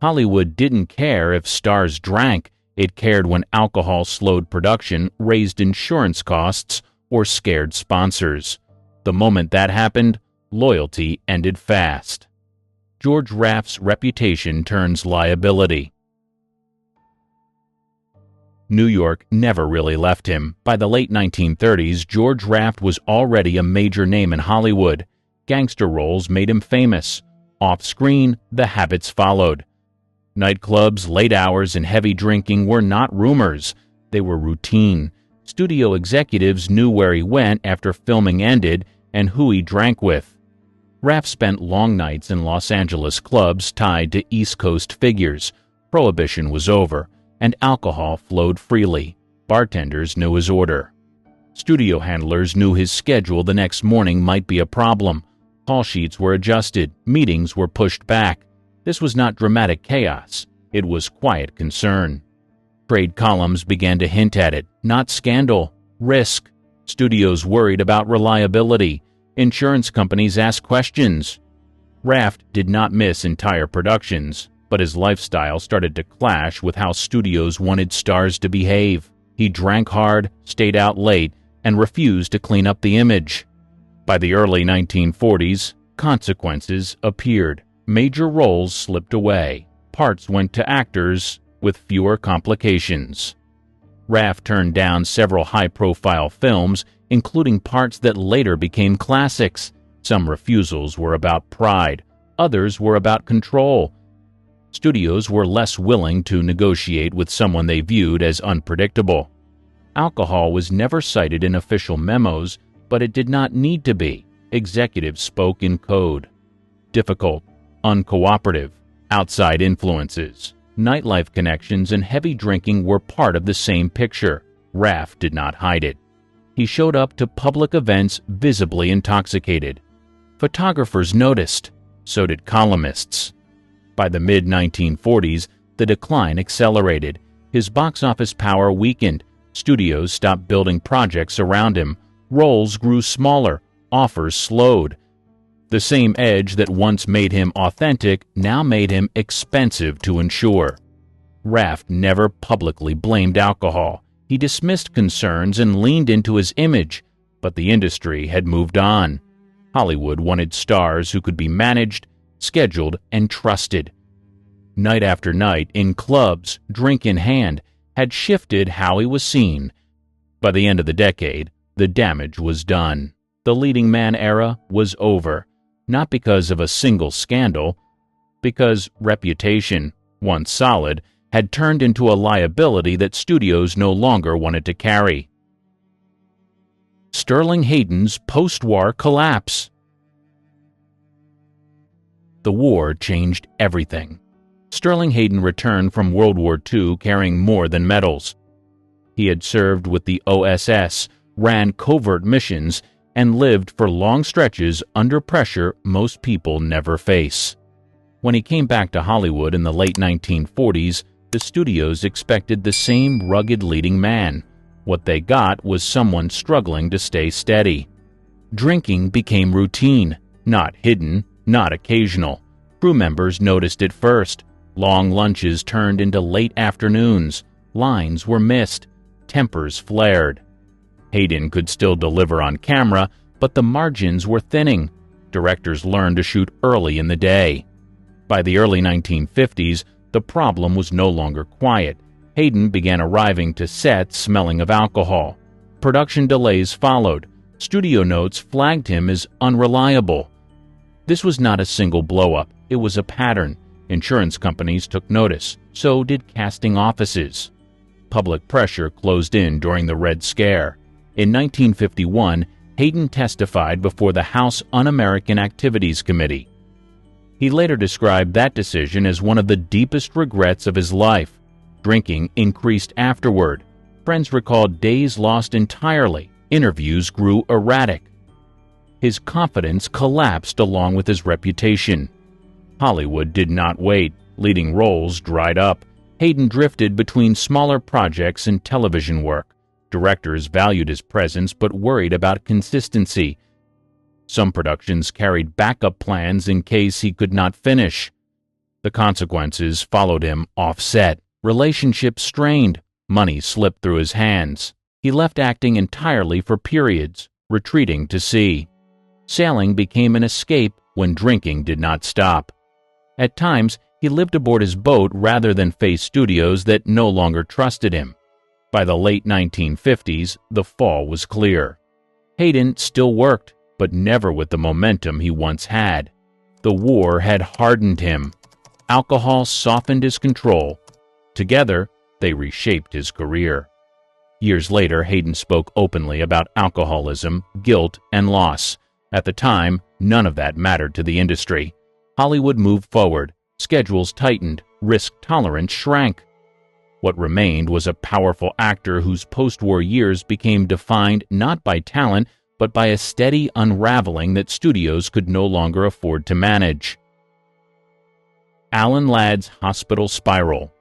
Hollywood didn't care if stars drank. It cared when alcohol slowed production, raised insurance costs, or scared sponsors. The moment that happened, loyalty ended fast. George Raft's reputation turns liability. New York never really left him. By the late 1930s, George Raft was already a major name in Hollywood. Gangster roles made him famous. Off-screen, the habits followed. Nightclubs, late hours, and heavy drinking were not rumors. They were routine. Studio executives knew where he went after filming ended and who he drank with. Raft spent long nights in Los Angeles clubs tied to East Coast figures. Prohibition was over, and alcohol flowed freely. Bartenders knew his order. Studio handlers knew his schedule the next morning might be a problem. Call sheets were adjusted. Meetings were pushed back. This was not dramatic chaos. It was quiet concern. Trade columns began to hint at it. Not scandal. Risk. Studios worried about reliability. Insurance companies asked questions. Raft did not miss entire productions, but his lifestyle started to clash with how studios wanted stars to behave. He drank hard, stayed out late, and refused to clean up the image. By the early 1940s, consequences appeared. Major roles slipped away. Parts went to actors with fewer complications. Raft turned down several high-profile films, including parts that later became classics. Some refusals were about pride. Others were about control. Studios were less willing to negotiate with someone they viewed as unpredictable. Alcohol was never cited in official memos, but it did not need to be. Executives spoke in code. Difficult, uncooperative, outside influences, nightlife connections, and heavy drinking were part of the same picture. Raft did not hide it. He showed up to public events visibly intoxicated. Photographers noticed. So did columnists. By the mid-1940s, the decline accelerated. His box office power weakened. Studios stopped building projects around him. Roles grew smaller. Offers slowed. The same edge that once made him authentic now made him expensive to insure. Raft never publicly blamed alcohol. He dismissed concerns and leaned into his image, but the industry had moved on. Hollywood wanted stars who could be managed, scheduled, and trusted. Night after night, in clubs, drink in hand, had shifted how he was seen. By the end of the decade, the damage was done. The leading man era was over. Not because of a single scandal, because reputation, once solid, had turned into a liability that studios no longer wanted to carry. Sterling Hayden's post-war collapse. The war changed everything. Sterling Hayden returned from World War II carrying more than medals. He had served with the OSS, ran covert missions, and lived for long stretches under pressure most people never face. When he came back to Hollywood in the late 1940s, the studios expected the same rugged leading man. What they got was someone struggling to stay steady. Drinking became routine, not hidden, not occasional. Crew members noticed it first. Long lunches turned into late afternoons. Lines were missed. Tempers flared. Hayden could still deliver on camera, but the margins were thinning. Directors learned to shoot early in the day. By the early 1950s, the problem was no longer quiet. Hayden began arriving to sets smelling of alcohol. Production delays followed. Studio notes flagged him as unreliable. This was not a single blow-up. It was a pattern. Insurance companies took notice. So did casting offices. Public pressure closed in during the Red Scare. In 1951, Hayden testified before the House Un-American Activities Committee. He later described that decision as one of the deepest regrets of his life. Drinking increased afterward. Friends recalled days lost entirely. Interviews grew erratic. His confidence collapsed along with his reputation. Hollywood did not wait. Leading roles dried up. Hayden drifted between smaller projects and television work. Directors valued his presence but worried about consistency. Some productions carried backup plans in case he could not finish. The consequences followed him off-set. Relationships strained. Money slipped through his hands. He left acting entirely for periods, retreating to sea. Sailing became an escape when drinking did not stop. At times, he lived aboard his boat rather than face studios that no longer trusted him. By the late 1950s, the fall was clear. Hayden still worked, but never with the momentum he once had. The war had hardened him. Alcohol softened his control. Together, they reshaped his career. Years later, Hayden spoke openly about alcoholism, guilt, and loss. At the time, none of that mattered to the industry. Hollywood moved forward. Schedules tightened. Risk tolerance shrank. What remained was a powerful actor whose post-war years became defined not by talent, but by a steady unraveling that studios could no longer afford to manage. Alan Ladd's hospital spiral.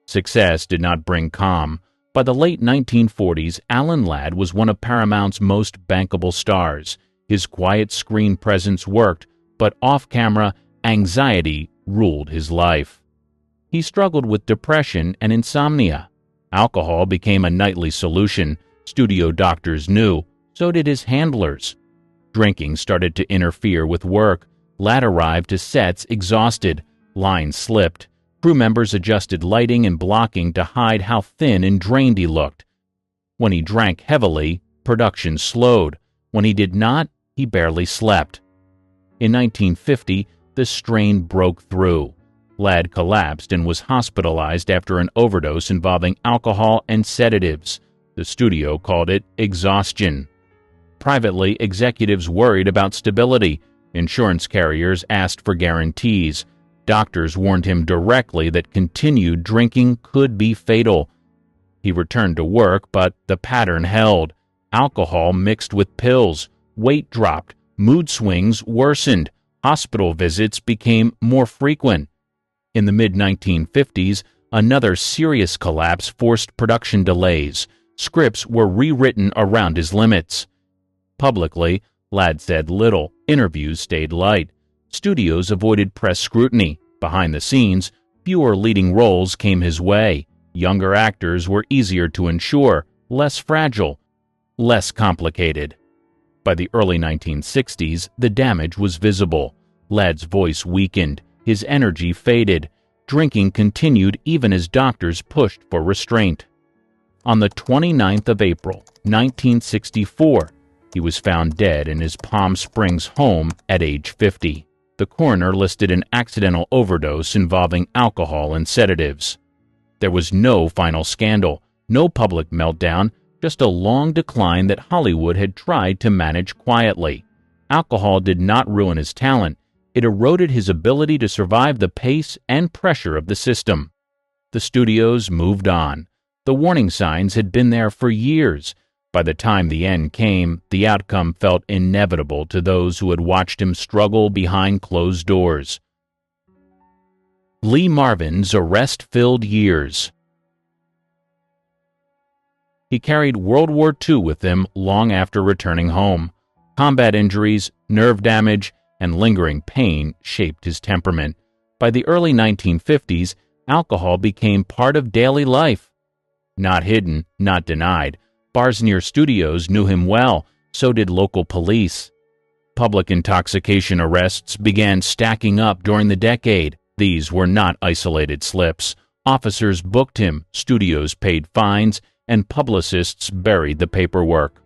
Success did not bring calm. By the late 1940s, Alan Ladd was one of Paramount's most bankable stars. His quiet screen presence worked, but off-camera, anxiety ruled his life. He struggled with depression and insomnia. Alcohol became a nightly solution. Studio doctors knew, so did his handlers. Drinking started to interfere with work. Ladd arrived to sets exhausted. Lines slipped. Crew members adjusted lighting and blocking to hide how thin and drained he looked. When he drank heavily, production slowed. When he did not, he barely slept. In 1950, the strain broke through. Ladd collapsed and was hospitalized after an overdose involving alcohol and sedatives. The studio called it exhaustion. Privately, executives worried about stability. Insurance carriers asked for guarantees. Doctors warned him directly that continued drinking could be fatal. He returned to work, but the pattern held. Alcohol mixed with pills. Weight dropped. Mood swings worsened. Hospital visits became more frequent. In the mid-1950s, another serious collapse forced production delays. Scripts were rewritten around his limits. Publicly, Ladd said little. Interviews stayed light. Studios avoided press scrutiny. Behind the scenes, fewer leading roles came his way. Younger actors were easier to insure, less fragile, less complicated. By the early 1960s, the damage was visible. Ladd's voice weakened. His energy faded. Drinking continued even as doctors pushed for restraint. On the 29th of April, 1964, he was found dead in his Palm Springs home at age 50. The coroner listed an accidental overdose involving alcohol and sedatives. There was no final scandal, no public meltdown, just a long decline that Hollywood had tried to manage quietly. Alcohol did not ruin his talent. It eroded his ability to survive the pace and pressure of the system. The studios moved on. The warning signs had been there for years. By the time the end came, the outcome felt inevitable to those who had watched him struggle behind closed doors. Lee Marvin's arrest-filled years. He carried World War II with him long after returning home. Combat injuries, nerve damage, and lingering pain shaped his temperament. By the early 1950s, alcohol became part of daily life. Not hidden, not denied. Bars near studios knew him well, so did local police. Public intoxication arrests began stacking up during the decade. These were not isolated slips. Officers booked him, studios paid fines, and publicists buried the paperwork.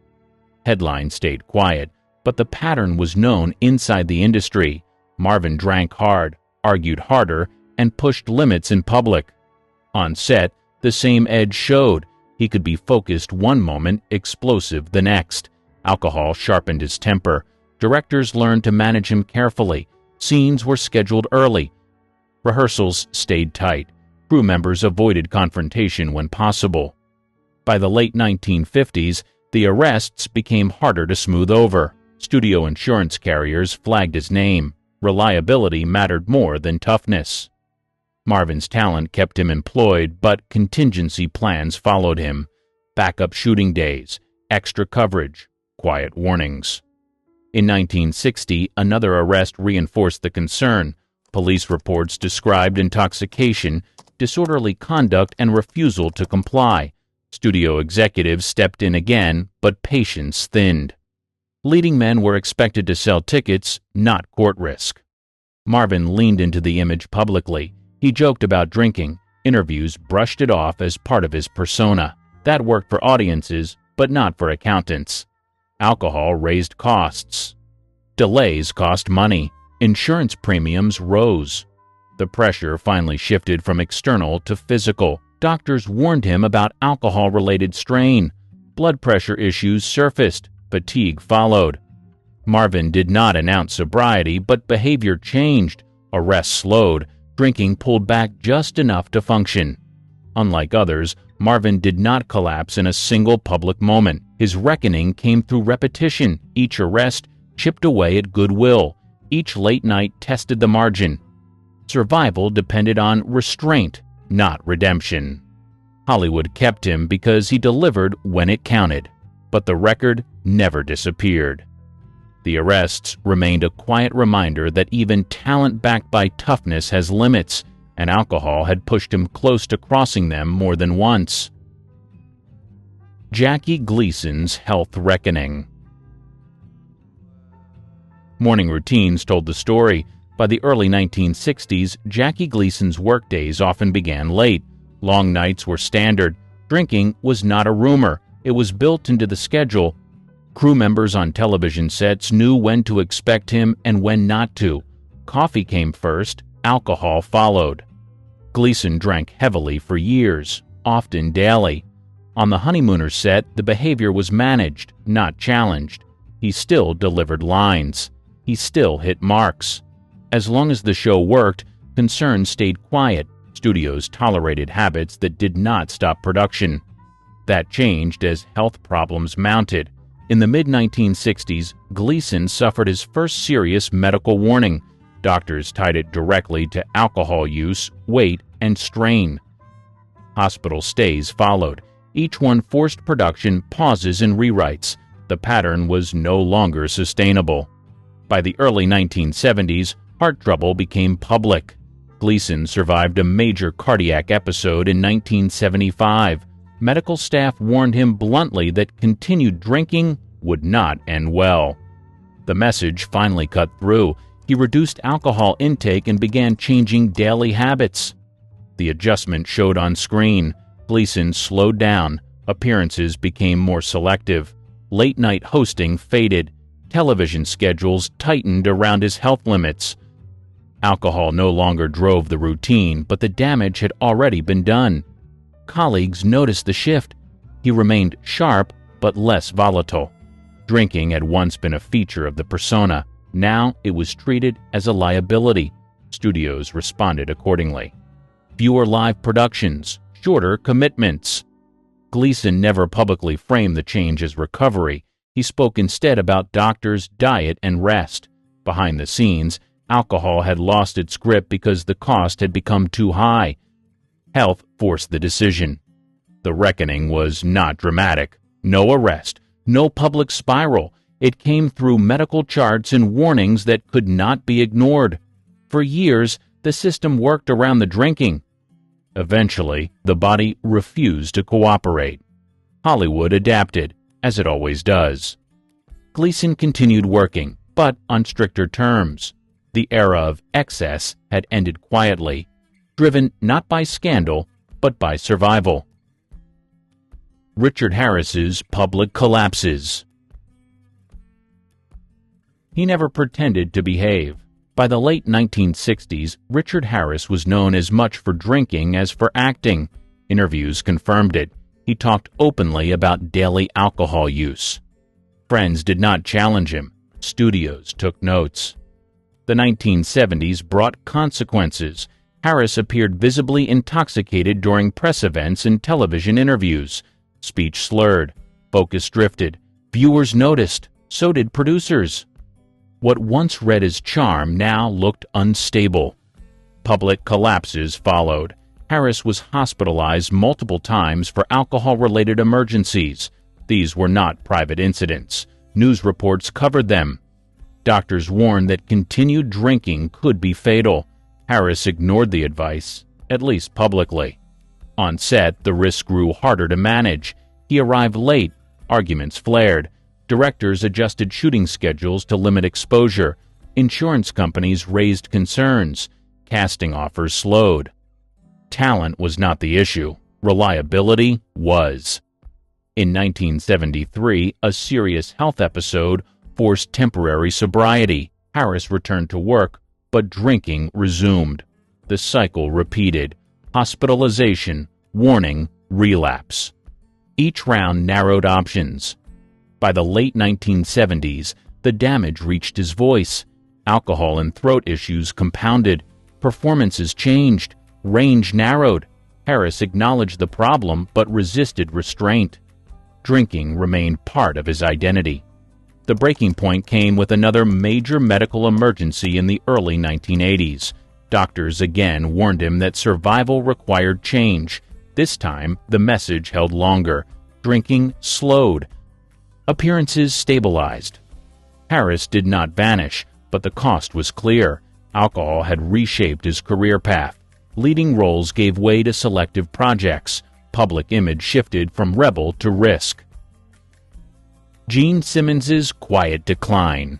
Headlines stayed quiet, but the pattern was known inside the industry. Marvin drank hard, argued harder, and pushed limits in public. On set, the same edge showed. He could be focused one moment, explosive the next. Alcohol sharpened his temper. Directors learned to manage him carefully. Scenes were scheduled early. Rehearsals stayed tight. Crew members avoided confrontation when possible. By the late 1950s, the arrests became harder to smooth over. Studio insurance carriers flagged his name. Reliability mattered more than toughness. Marvin's talent kept him employed, but contingency plans followed him. Backup shooting days, extra coverage, quiet warnings. In 1960, another arrest reinforced the concern. Police reports described intoxication, disorderly conduct, and refusal to comply. Studio executives stepped in again, but patience thinned. Leading men were expected to sell tickets, not court risk. Marvin leaned into the image publicly. He joked about drinking. Interviews brushed it off as part of his persona. That worked for audiences, but not for accountants. Alcohol raised costs. Delays cost money. Insurance premiums rose. The pressure finally shifted from external to physical. Doctors warned him about alcohol-related strain. Blood pressure issues surfaced. Fatigue followed. Marvin did not announce sobriety, but behavior changed. Arrests slowed. Drinking pulled back just enough to function. Unlike others, Marvin did not collapse in a single public moment. His reckoning came through repetition. Each arrest chipped away at goodwill. Each late night tested the margin. Survival depended on restraint, not redemption. Hollywood kept him because he delivered when it counted, but the record never disappeared. The arrests remained a quiet reminder that even talent backed by toughness has limits, and alcohol had pushed him close to crossing them more than once. Jackie Gleason's health reckoning. Morning routines told the story. By the early 1960s, Jackie Gleason's workdays often began late. Long nights were standard. Drinking was not a rumor. It was built into the schedule. Crew members on television sets knew when to expect him and when not to. Coffee came first, alcohol followed. Gleason drank heavily for years, often daily. On the Honeymooners set, the behavior was managed, not challenged. He still delivered lines. He still hit marks. As long as the show worked, concerns stayed quiet. Studios tolerated habits that did not stop production. That changed as health problems mounted. In the mid-1960s, Gleason suffered his first serious medical warning. Doctors tied it directly to alcohol use, weight, and strain. Hospital stays followed. Each one forced production, pauses, and rewrites. The pattern was no longer sustainable. By the early 1970s, heart trouble became public. Gleason survived a major cardiac episode in 1975. Medical staff warned him bluntly that continued drinking would not end well. The message finally cut through. He reduced alcohol intake and began changing daily habits. The adjustment showed on screen. Gleason slowed down. Appearances became more selective. Late-night hosting faded. Television schedules tightened around his health limits. Alcohol no longer drove the routine, but the damage had already been done. Colleagues noticed the shift. He remained sharp, but less volatile. Drinking had once been a feature of the persona. Now it was treated as a liability. Studios responded accordingly. Fewer live productions, shorter commitments. Gleason never publicly framed the change as recovery. He spoke instead about doctors, diet, and rest. Behind the scenes, alcohol had lost its grip because the cost had become too high. Health forced the decision. The reckoning was not dramatic. No arrest, no public spiral. It came through medical charts and warnings that could not be ignored. For years, the system worked around the drinking. Eventually, the body refused to cooperate. Hollywood adapted, as it always does. Gleason continued working, but on stricter terms. The era of excess had ended quietly, driven not by scandal, but by survival. Richard Harris's public collapses. He never pretended to behave. By the late 1960s, Richard Harris was known as much for drinking as for acting. Interviews confirmed it. He talked openly about daily alcohol use. Friends did not challenge him. Studios took notes. The 1970s brought consequences. Harris appeared visibly intoxicated during press events and television interviews. Speech slurred. Focus drifted. Viewers noticed. So did producers. What once read as charm now looked unstable. Public collapses followed. Harris was hospitalized multiple times for alcohol-related emergencies. These were not private incidents. News reports covered them. Doctors warned that continued drinking could be fatal. Harris ignored the advice, at least publicly. On set, the risk grew harder to manage. He arrived late, arguments flared. Directors adjusted shooting schedules to limit exposure. Insurance companies raised concerns. Casting offers slowed. Talent was not the issue. Reliability was. In 1973, a serious health episode forced temporary sobriety. Harris returned to work, but drinking resumed. The cycle repeated. Hospitalization, warning, relapse. Each round narrowed options. By the late 1970s, the damage reached his voice. Alcohol and throat issues compounded. Performances changed. Range narrowed. Harris acknowledged the problem but resisted restraint. Drinking remained part of his identity. The breaking point came with another major medical emergency in the early 1980s. Doctors again warned him that survival required change. This time, the message held longer. Drinking slowed. Appearances stabilized. Harris did not vanish, but the cost was clear. Alcohol had reshaped his career path. Leading roles gave way to selective projects. Public image shifted from rebel to risk. Gene Simmons's quiet decline.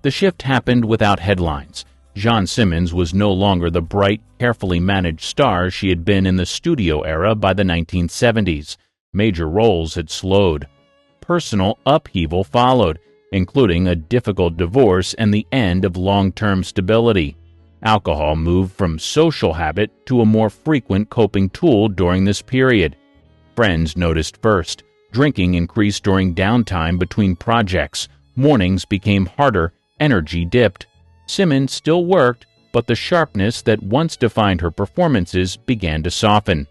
The shift happened without headlines. Jean Simmons was no longer the bright, carefully managed star she had been in the studio era by the 1970s. Major roles had slowed. Personal upheaval followed, including a difficult divorce and the end of long-term stability. Alcohol moved from social habit to a more frequent coping tool during this period. Friends noticed first. Drinking increased during downtime between projects. Mornings became harder. Energy dipped. Simmons still worked, but the sharpness that once defined her performances began to soften.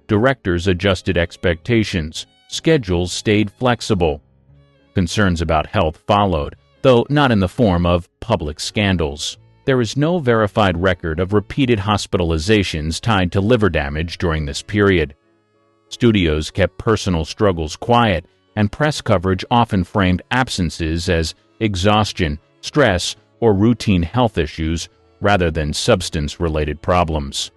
Directors adjusted expectations. Schedules stayed flexible. Concerns about health followed, though not in the form of public scandals. There is no verified record of repeated hospitalizations tied to liver damage during this period. Studios kept personal struggles quiet, and press coverage often framed absences as exhaustion, stress, or routine health issues rather than substance-related problems.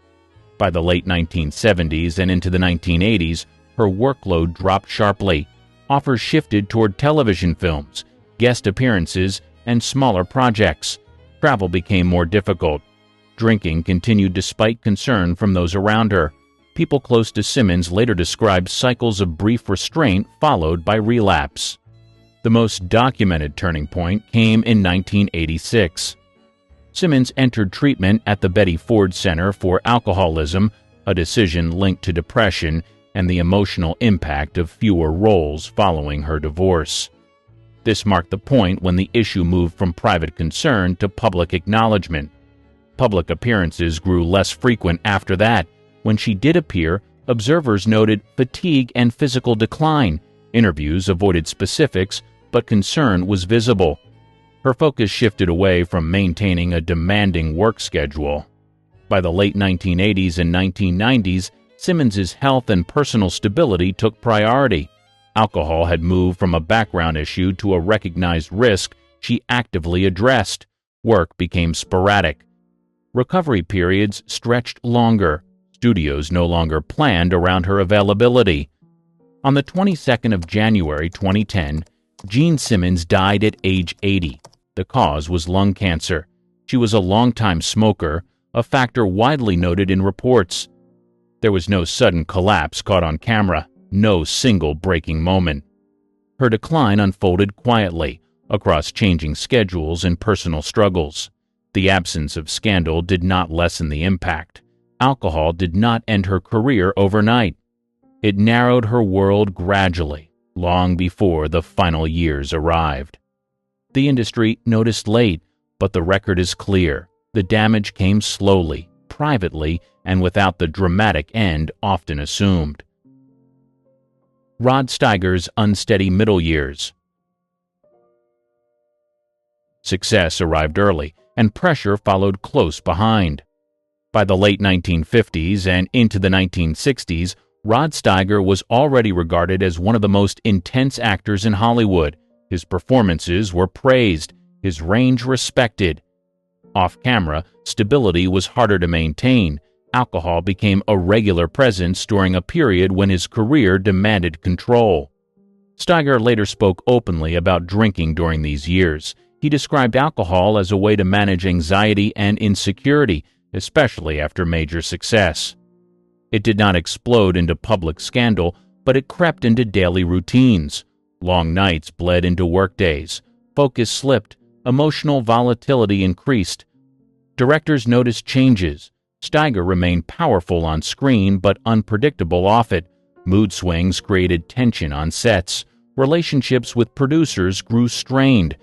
By the late 1970s and into the 1980s, her workload dropped sharply. Offers shifted toward television films, guest appearances, and smaller projects. Travel became more difficult. Drinking continued despite concern from those around her. People close to Simmons later described cycles of brief restraint followed by relapse. The most documented turning point came in 1986. Simmons entered treatment at the Betty Ford Center for Alcoholism, a decision linked to depression and the emotional impact of fewer roles following her divorce. This marked the point when the issue moved from private concern to public acknowledgement. Public appearances grew less frequent after that. When she did appear, observers noted fatigue and physical decline. Interviews avoided specifics, but concern was visible. Her focus shifted away from maintaining a demanding work schedule. By the late 1980s and 1990s, Simmons's health and personal stability took priority. Alcohol had moved from a background issue to a recognized risk she actively addressed. Work became sporadic. Recovery periods stretched longer. Studios no longer planned around her availability. On the 22nd of January 2010, Gene Simmons died at age 80. The cause was lung cancer. She was a longtime smoker, a factor widely noted in reports. There was no sudden collapse caught on camera, no single breaking moment. Her decline unfolded quietly, across changing schedules and personal struggles. The absence of scandal did not lessen the impact. Alcohol did not end her career overnight. It narrowed her world gradually, long before the final years arrived. The industry noticed late, but the record is clear. The damage came slowly, privately, and without the dramatic end often assumed. Rod Steiger's unsteady middle years. Success arrived early, and pressure followed close behind. By the late 1950s and into the 1960s, Rod Steiger was already regarded as one of the most intense actors in Hollywood. His performances were praised, his range respected. Off-camera, stability was harder to maintain. Alcohol became a regular presence during a period when his career demanded control. Steiger later spoke openly about drinking during these years. He described alcohol as a way to manage anxiety and insecurity, especially after major success. It did not explode into public scandal, but it crept into daily routines. Long nights bled into workdays. Focus slipped. Emotional volatility increased. Directors noticed changes. Steiger remained powerful on screen but unpredictable off it. Mood swings created tension on sets. Relationships with producers grew strained.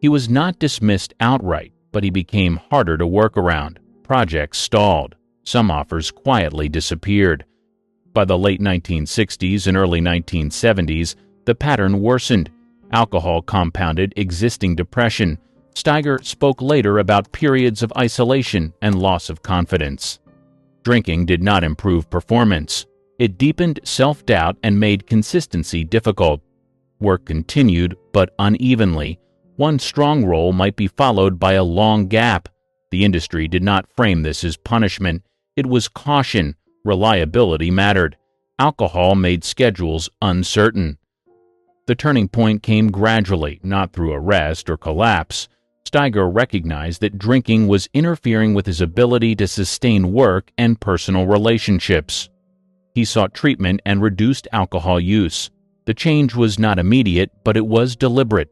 He was not dismissed outright, but he became harder to work around. Projects stalled. Some offers quietly disappeared. By the late 1960s and early 1970s, the pattern worsened. Alcohol compounded existing depression. Steiger spoke later about periods of isolation and loss of confidence. Drinking did not improve performance. It deepened self-doubt and made consistency difficult. Work continued, but unevenly. One strong role might be followed by a long gap. The industry did not frame this as punishment. It was caution. Reliability mattered. Alcohol made schedules uncertain. The turning point came gradually, not through arrest or collapse. Steiger recognized that drinking was interfering with his ability to sustain work and personal relationships. He sought treatment and reduced alcohol use. The change was not immediate, but it was deliberate.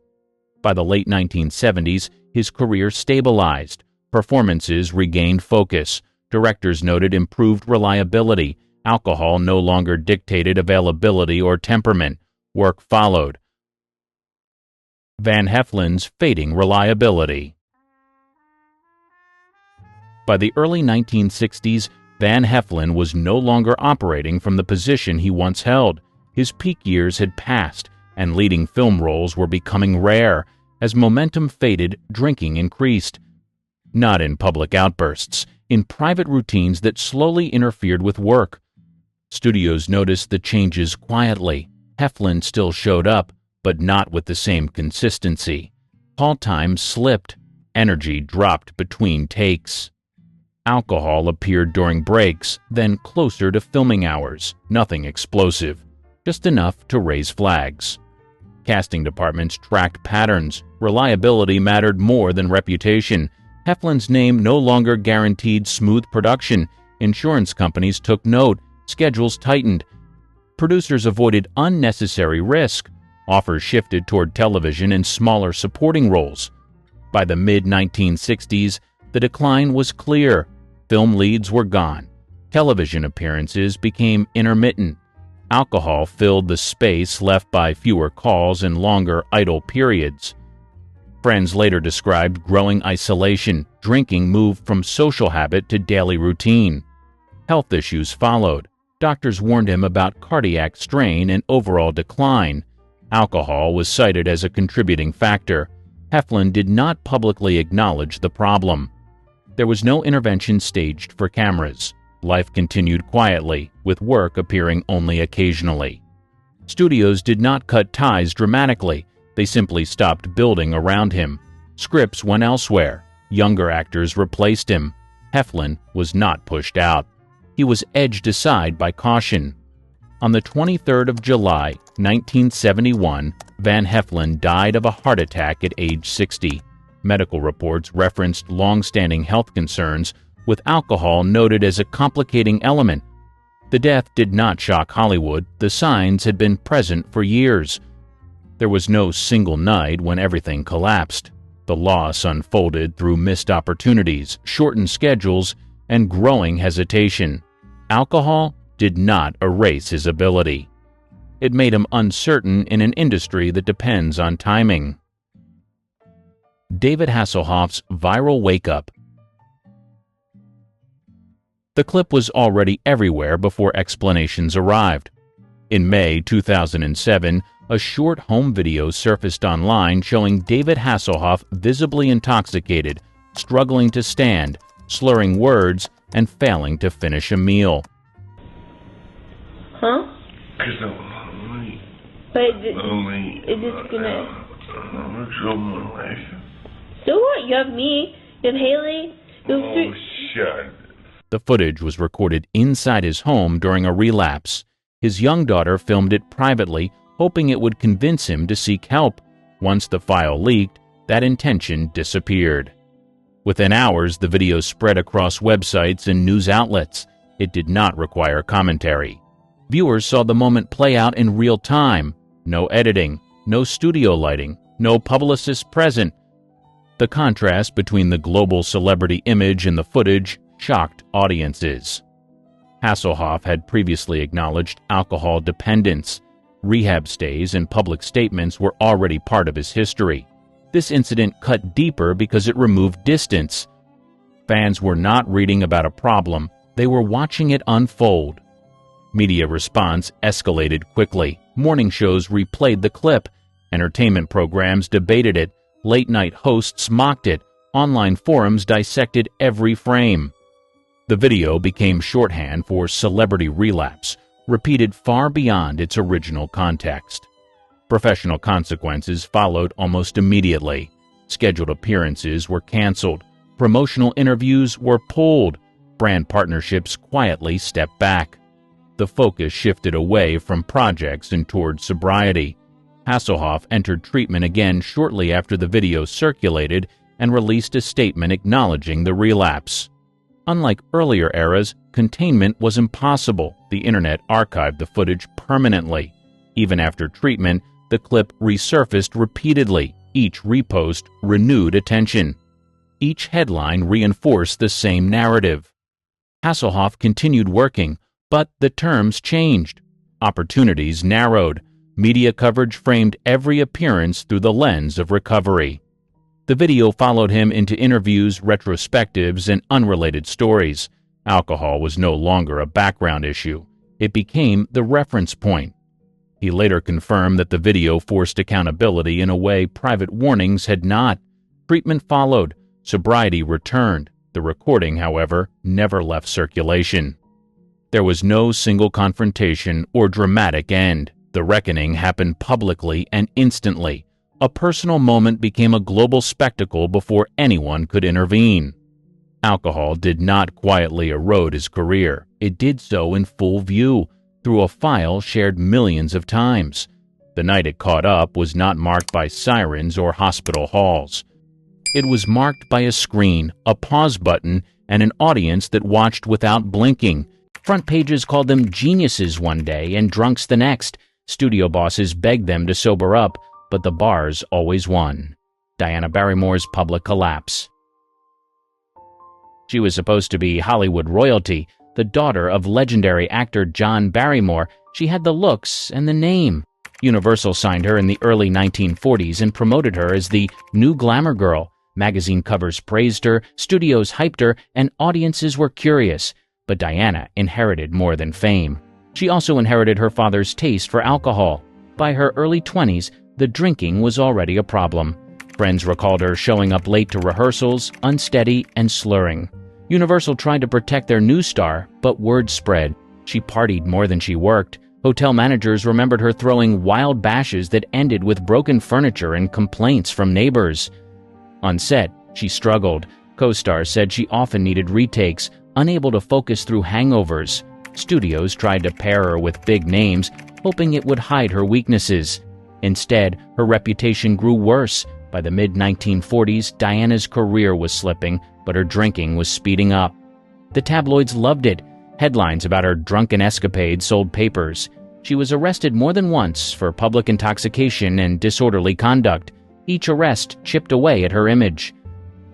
By the late 1970s, his career stabilized. Performances regained focus. Directors noted improved reliability. Alcohol no longer dictated availability or temperament. Work followed. Van Heflin's fading reliability. By the early 1960s, Van Heflin was no longer operating from the position he once held. His peak years had passed, and leading film roles were becoming rare. As momentum faded, drinking increased. Not in public outbursts, in private routines that slowly interfered with work. Studios noticed the changes quietly. Heflin still showed up, but not with the same consistency. Call times slipped. Energy dropped between takes. Alcohol appeared during breaks, then closer to filming hours. Nothing explosive, just enough to raise flags. Casting departments tracked patterns. Reliability mattered more than reputation. Heflin's name no longer guaranteed smooth production. Insurance companies took note. Schedules tightened. Producers avoided unnecessary risk. Offers shifted toward television and smaller supporting roles. By the mid-1960s, the decline was clear. Film leads were gone. Television appearances became intermittent. Alcohol filled the space left by fewer calls and longer idle periods. Friends later described growing isolation. Drinking moved from social habit to daily routine. Health issues followed. Doctors warned him about cardiac strain and overall decline. Alcohol was cited as a contributing factor. Heflin did not publicly acknowledge the problem. There was no intervention staged for cameras. Life continued quietly, with work appearing only occasionally. Studios did not cut ties dramatically. They simply stopped building around him. Scripts went elsewhere. Younger actors replaced him. Heflin was not pushed out. He was edged aside by caution. On the 23rd of July, 1971, Van Heflin died of a heart attack at age 60. Medical reports referenced long-standing health concerns, with alcohol noted as a complicating element. The death did not shock Hollywood. The signs had been present for years. There was no single night when everything collapsed. The loss unfolded through missed opportunities, shortened schedules, and growing hesitation. Alcohol did not erase his ability. It made him uncertain in an industry that depends on timing. David Hasselhoff's viral wake-up. The clip was already everywhere before explanations arrived. In May 2007, a short home video surfaced online showing David Hasselhoff visibly intoxicated, struggling to stand, slurring words, and failing to finish a meal. Huh? But Only is this gonna... life. So what? You have me, you have Haley, you have Oh, shut. The footage was recorded inside his home during a relapse. His young daughter filmed it privately, hoping it would convince him to seek help. Once the file leaked, that intention disappeared. Within hours, the video spread across websites and news outlets. It did not require commentary. Viewers saw the moment play out in real time. No editing, no studio lighting, no publicists present. The contrast between the global celebrity image and the footage shocked audiences. Hasselhoff had previously acknowledged alcohol dependence. Rehab stays and public statements were already part of his history. This incident cut deeper because it removed distance. Fans were not reading about a problem, they were watching it unfold. Media response escalated quickly. Morning shows replayed the clip. Entertainment programs debated it. Late-night hosts mocked it. Online forums dissected every frame. The video became shorthand for celebrity relapse, repeated far beyond its original context. Professional consequences followed almost immediately. Scheduled appearances were canceled. Promotional interviews were pulled. Brand partnerships quietly stepped back. The focus shifted away from projects and toward sobriety. Hasselhoff entered treatment again shortly after the video circulated and released a statement acknowledging the relapse. Unlike earlier eras, containment was impossible. The internet archived the footage permanently. Even after treatment, the clip resurfaced repeatedly. Each repost renewed attention. Each headline reinforced the same narrative. Hasselhoff continued working, but the terms changed. Opportunities narrowed. Media coverage framed every appearance through the lens of recovery. The video followed him into interviews, retrospectives, and unrelated stories. Alcohol was no longer a background issue. It became the reference point. He later confirmed that the video forced accountability in a way private warnings had not. Treatment followed. Sobriety returned. The recording, however, never left circulation. There was no single confrontation or dramatic end. The reckoning happened publicly and instantly. A personal moment became a global spectacle before anyone could intervene. Alcohol did not quietly erode his career. It did so in full view, through a file shared millions of times. The night it caught up was not marked by sirens or hospital halls. It was marked by a screen, a pause button, and an audience that watched without blinking. Front pages called them geniuses one day and drunks the next. Studio bosses begged them to sober up, but the bars always won. Diana Barrymore's public collapse. She was supposed to be Hollywood royalty, the daughter of legendary actor John Barrymore. She had the looks and the name. Universal signed her in the early 1940s and promoted her as the new glamour girl. Magazine covers praised her, studios hyped her, and audiences were curious. But Diana inherited more than fame. She also inherited her father's taste for alcohol. By her early 20s, the drinking was already a problem. Friends recalled her showing up late to rehearsals, unsteady and slurring. Universal tried to protect their new star, but word spread. She partied more than she worked. Hotel managers remembered her throwing wild bashes that ended with broken furniture and complaints from neighbors. On set, she struggled. Co-stars said she often needed retakes, unable to focus through hangovers. Studios tried to pair her with big names, hoping it would hide her weaknesses. Instead, her reputation grew worse. By the mid-1940s, Diana's career was slipping, but her drinking was speeding up. The tabloids loved it. Headlines about her drunken escapades sold papers. She was arrested more than once for public intoxication and disorderly conduct. Each arrest chipped away at her image.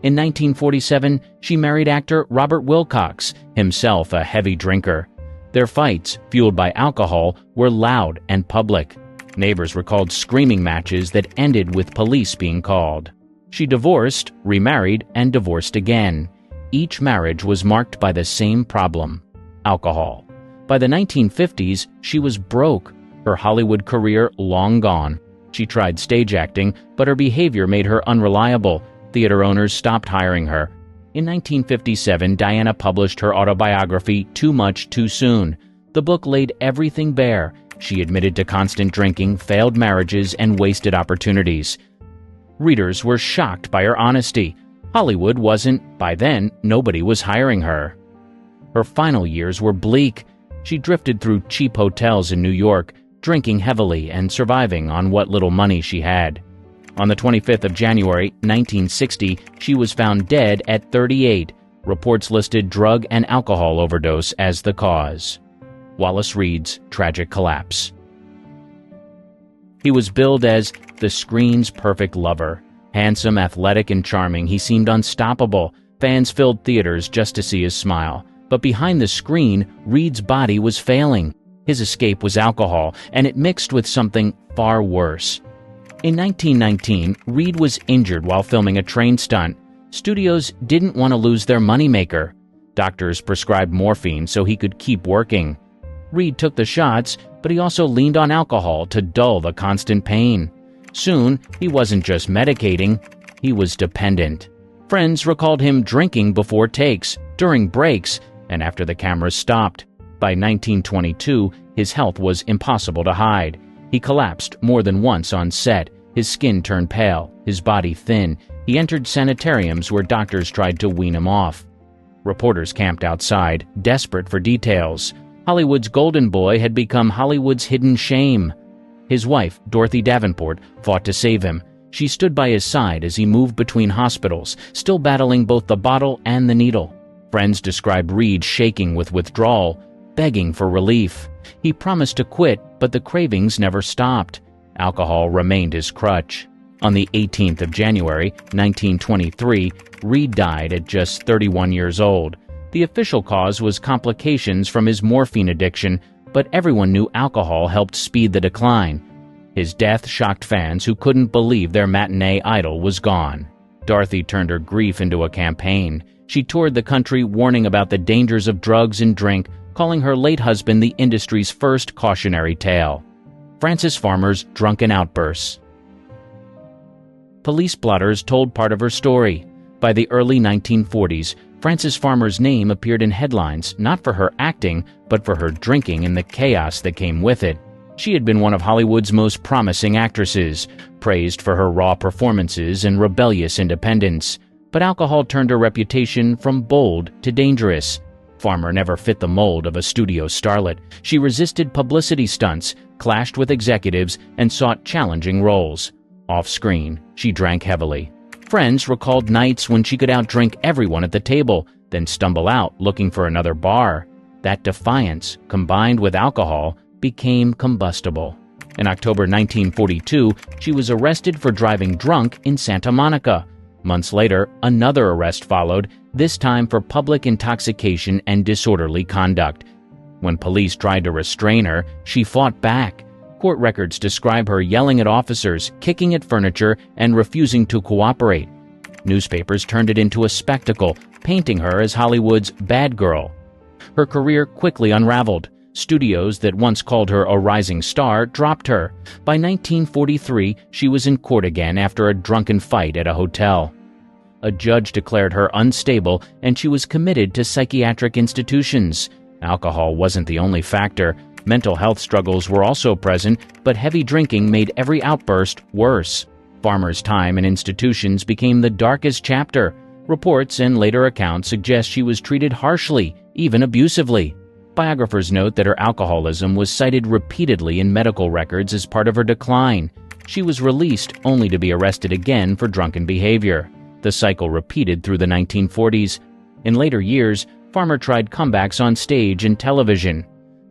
In 1947, she married actor Robert Wilcox, himself a heavy drinker. Their fights, fueled by alcohol, were loud and public. Neighbors recalled screaming matches that ended with police being called. She divorced, remarried, and divorced again. Each marriage was marked by the same problem: alcohol. By the 1950s, she was broke, her Hollywood career long gone. She tried stage acting, but her behavior made her unreliable. Theater owners stopped hiring her. In 1957, Diana published her autobiography, Too Much, Too Soon. The book laid everything bare: She admitted to constant drinking, failed marriages, and wasted opportunities. Readers were shocked by her honesty. Hollywood wasn't. By then, nobody was hiring her. Her final years were bleak. She drifted through cheap hotels in New York, drinking heavily and surviving on what little money she had. On the 25th of January, 1960, she was found dead at 38. Reports listed drug and alcohol overdose as the cause. Wallace Reid's tragic collapse. He was billed as the screen's perfect lover. Handsome, athletic, and charming, he seemed unstoppable. Fans filled theaters just to see his smile. But behind the screen, Reid's body was failing. His escape was alcohol, and it mixed with something far worse. In 1919, Reid was injured while filming a train stunt. Studios didn't want to lose their moneymaker. Doctors prescribed morphine so he could keep working. Reid took the shots, but he also leaned on alcohol to dull the constant pain. Soon, he wasn't just medicating, he was dependent. Friends recalled him drinking before takes, during breaks, and after the cameras stopped. By 1922, his health was impossible to hide. He collapsed more than once on set. His skin turned pale, his body thin. He entered sanitariums where doctors tried to wean him off. Reporters camped outside, desperate for details. Hollywood's golden boy had become Hollywood's hidden shame. His wife, Dorothy Davenport, fought to save him. She stood by his side as he moved between hospitals, still battling both the bottle and the needle. Friends described Reid shaking with withdrawal, begging for relief. He promised to quit, but the cravings never stopped. Alcohol remained his crutch. On the 18th of January, 1923, Reid died at just 31 years old. The official cause was complications from his morphine addiction, but everyone knew alcohol helped speed the decline. His death shocked fans who couldn't believe their matinee idol was gone. Dorothy turned her grief into a campaign. She toured the country warning about the dangers of drugs and drink, calling her late husband the industry's first cautionary tale. Frances Farmer's drunken outbursts. Police blotters told part of her story. By the early 1940s, Frances Farmer's name appeared in headlines not for her acting, but for her drinking and the chaos that came with it. She had been one of Hollywood's most promising actresses, praised for her raw performances and rebellious independence. But alcohol turned her reputation from bold to dangerous. Farmer never fit the mold of a studio starlet. She resisted publicity stunts, clashed with executives, and sought challenging roles. Off-screen, she drank heavily. Friends recalled nights when she could outdrink everyone at the table, then stumble out looking for another bar. That defiance, combined with alcohol, became combustible. In October 1942, she was arrested for driving drunk in Santa Monica. Months later, another arrest followed, this time for public intoxication and disorderly conduct. When police tried to restrain her, she fought back. Court records describe her yelling at officers, kicking at furniture, and refusing to cooperate. Newspapers turned it into a spectacle, painting her as Hollywood's bad girl. Her career quickly unraveled. Studios that once called her a rising star dropped her. By 1943, she was in court again after a drunken fight at a hotel. A judge declared her unstable, and she was committed to psychiatric institutions. Alcohol wasn't the only factor. Mental health struggles were also present, but heavy drinking made every outburst worse. Farmer's time in institutions became the darkest chapter. Reports and later accounts suggest she was treated harshly, even abusively. Biographers note that her alcoholism was cited repeatedly in medical records as part of her decline. She was released only to be arrested again for drunken behavior. The cycle repeated through the 1940s. In later years, Farmer tried comebacks on stage and television.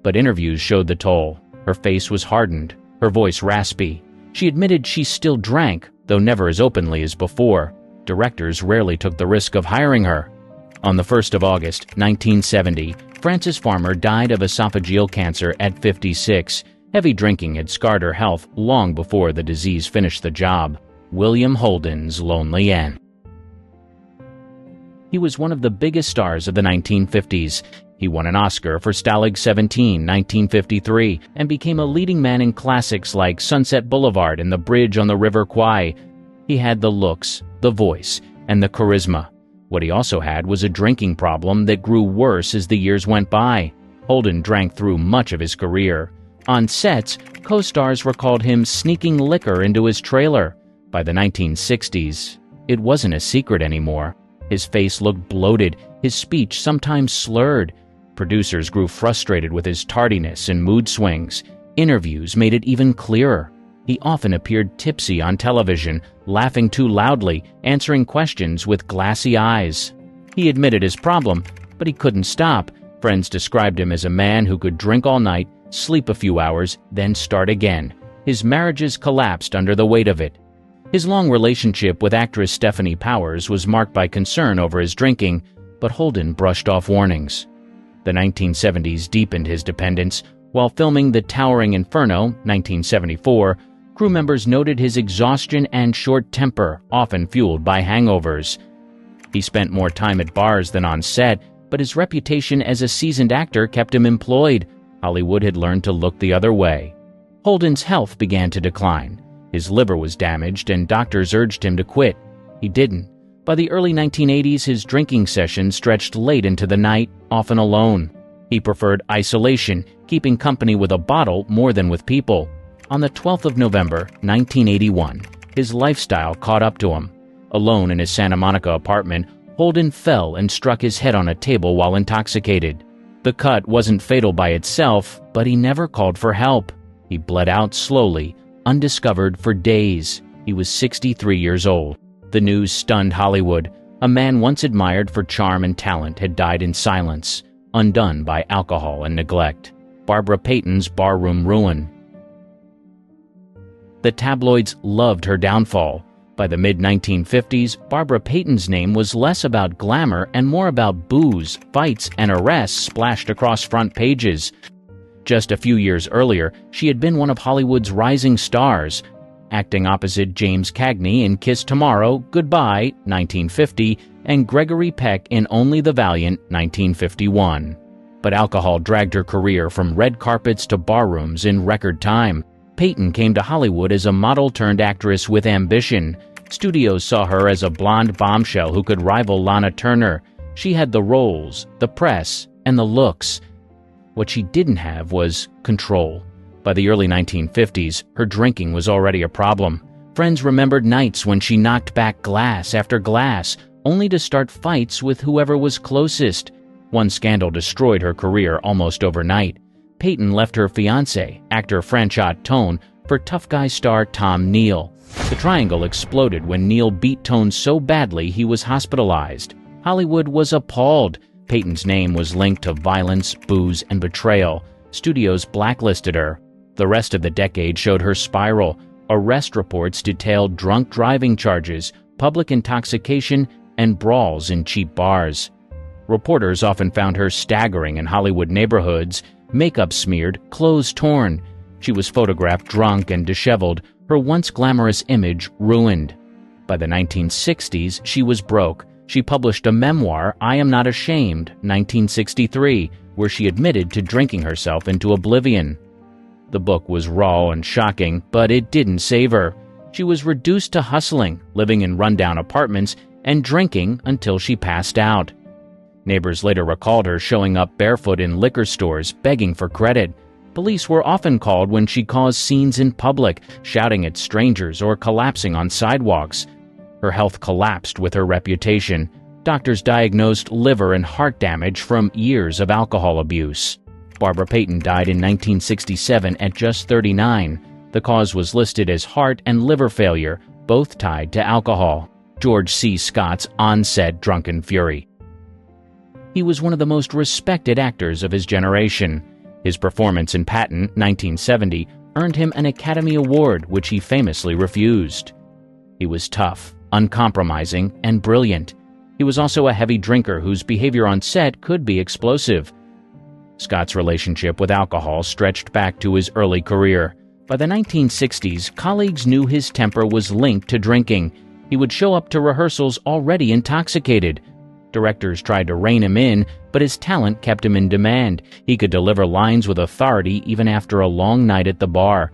But interviews showed the toll. Her face was hardened, her voice raspy. She admitted she still drank, though never as openly as before. Directors rarely took the risk of hiring her. On the 1st of August, 1970, Frances Farmer died of esophageal cancer at 56. Heavy drinking had scarred her health long before the disease finished the job. William Holden's lonely end. He was one of the biggest stars of the 1950s. He won an Oscar for Stalag 17, 1953, and became a leading man in classics like Sunset Boulevard and The Bridge on the River Kwai. He had the looks, the voice, and the charisma. What he also had was a drinking problem that grew worse as the years went by. Holden drank through much of his career. On sets, co-stars recalled him sneaking liquor into his trailer. By the 1960s, it wasn't a secret anymore. His face looked bloated, his speech sometimes slurred. Producers grew frustrated with his tardiness and mood swings. Interviews made it even clearer. He often appeared tipsy on television, laughing too loudly, answering questions with glassy eyes. He admitted his problem, but he couldn't stop. Friends described him as a man who could drink all night, sleep a few hours, then start again. His marriages collapsed under the weight of it. His long relationship with actress Stephanie Powers was marked by concern over his drinking, but Holden brushed off warnings. The 1970s deepened his dependence. While filming The Towering Inferno, 1974, crew members noted his exhaustion and short temper, often fueled by hangovers. He spent more time at bars than on set, but his reputation as a seasoned actor kept him employed. Hollywood had learned to look the other way. Holden's health began to decline. His liver was damaged, and doctors urged him to quit. He didn't. By the early 1980s, his drinking sessions stretched late into the night, often alone. He preferred isolation, keeping company with a bottle more than with people. On the 12th of November, 1981, his lifestyle caught up to him. Alone in his Santa Monica apartment, Holden fell and struck his head on a table while intoxicated. The cut wasn't fatal by itself, but he never called for help. He bled out slowly, undiscovered for days. He was 63 years old. The news stunned Hollywood. A man once admired for charm and talent had died in silence, undone by alcohol and neglect. Barbara Payton's barroom ruin. The tabloids loved her downfall. By the mid-1950s, Barbara Payton's name was less about glamour and more about booze, fights, and arrests splashed across front pages. Just a few years earlier, she had been one of Hollywood's rising stars, acting opposite James Cagney in Kiss Tomorrow, Goodbye, 1950, and Gregory Peck in Only the Valiant, 1951. But alcohol dragged her career from red carpets to barrooms in record time. Payton came to Hollywood as a model-turned-actress with ambition. Studios saw her as a blonde bombshell who could rival Lana Turner. She had the roles, the press, and the looks. What she didn't have was control. By the early 1950s, her drinking was already a problem. Friends remembered nights when she knocked back glass after glass, only to start fights with whoever was closest. One scandal destroyed her career almost overnight. Payton left her fiancé, actor Franchot Tone, for tough guy star Tom Neal. The triangle exploded when Neal beat Tone so badly he was hospitalized. Hollywood was appalled. Payton's name was linked to violence, booze, and betrayal. Studios blacklisted her. The rest of the decade showed her spiral. Arrest reports detailed drunk driving charges, public intoxication, and brawls in cheap bars. Reporters often found her staggering in Hollywood neighborhoods, makeup smeared, clothes torn. She was photographed drunk and disheveled, her once glamorous image ruined. By the 1960s, she was broke. She published a memoir, I Am Not Ashamed, 1963, where she admitted to drinking herself into oblivion. The book was raw and shocking, but it didn't save her. She was reduced to hustling, living in rundown apartments, and drinking until she passed out. Neighbors later recalled her showing up barefoot in liquor stores, begging for credit. Police were often called when she caused scenes in public, shouting at strangers or collapsing on sidewalks. Her health collapsed with her reputation. Doctors diagnosed liver and heart damage from years of alcohol abuse. Barbara Payton died in 1967 at just 39. The cause was listed as heart and liver failure, both tied to alcohol. George C. Scott's on-set drunken fury. He was one of the most respected actors of his generation. His performance in Patton, 1970, earned him an Academy Award, which he famously refused. He was tough, uncompromising, and brilliant. He was also a heavy drinker whose behavior on set could be explosive. Scott's relationship with alcohol stretched back to his early career. By the 1960s, colleagues knew his temper was linked to drinking. He would show up to rehearsals already intoxicated. Directors tried to rein him in, but his talent kept him in demand. He could deliver lines with authority even after a long night at the bar.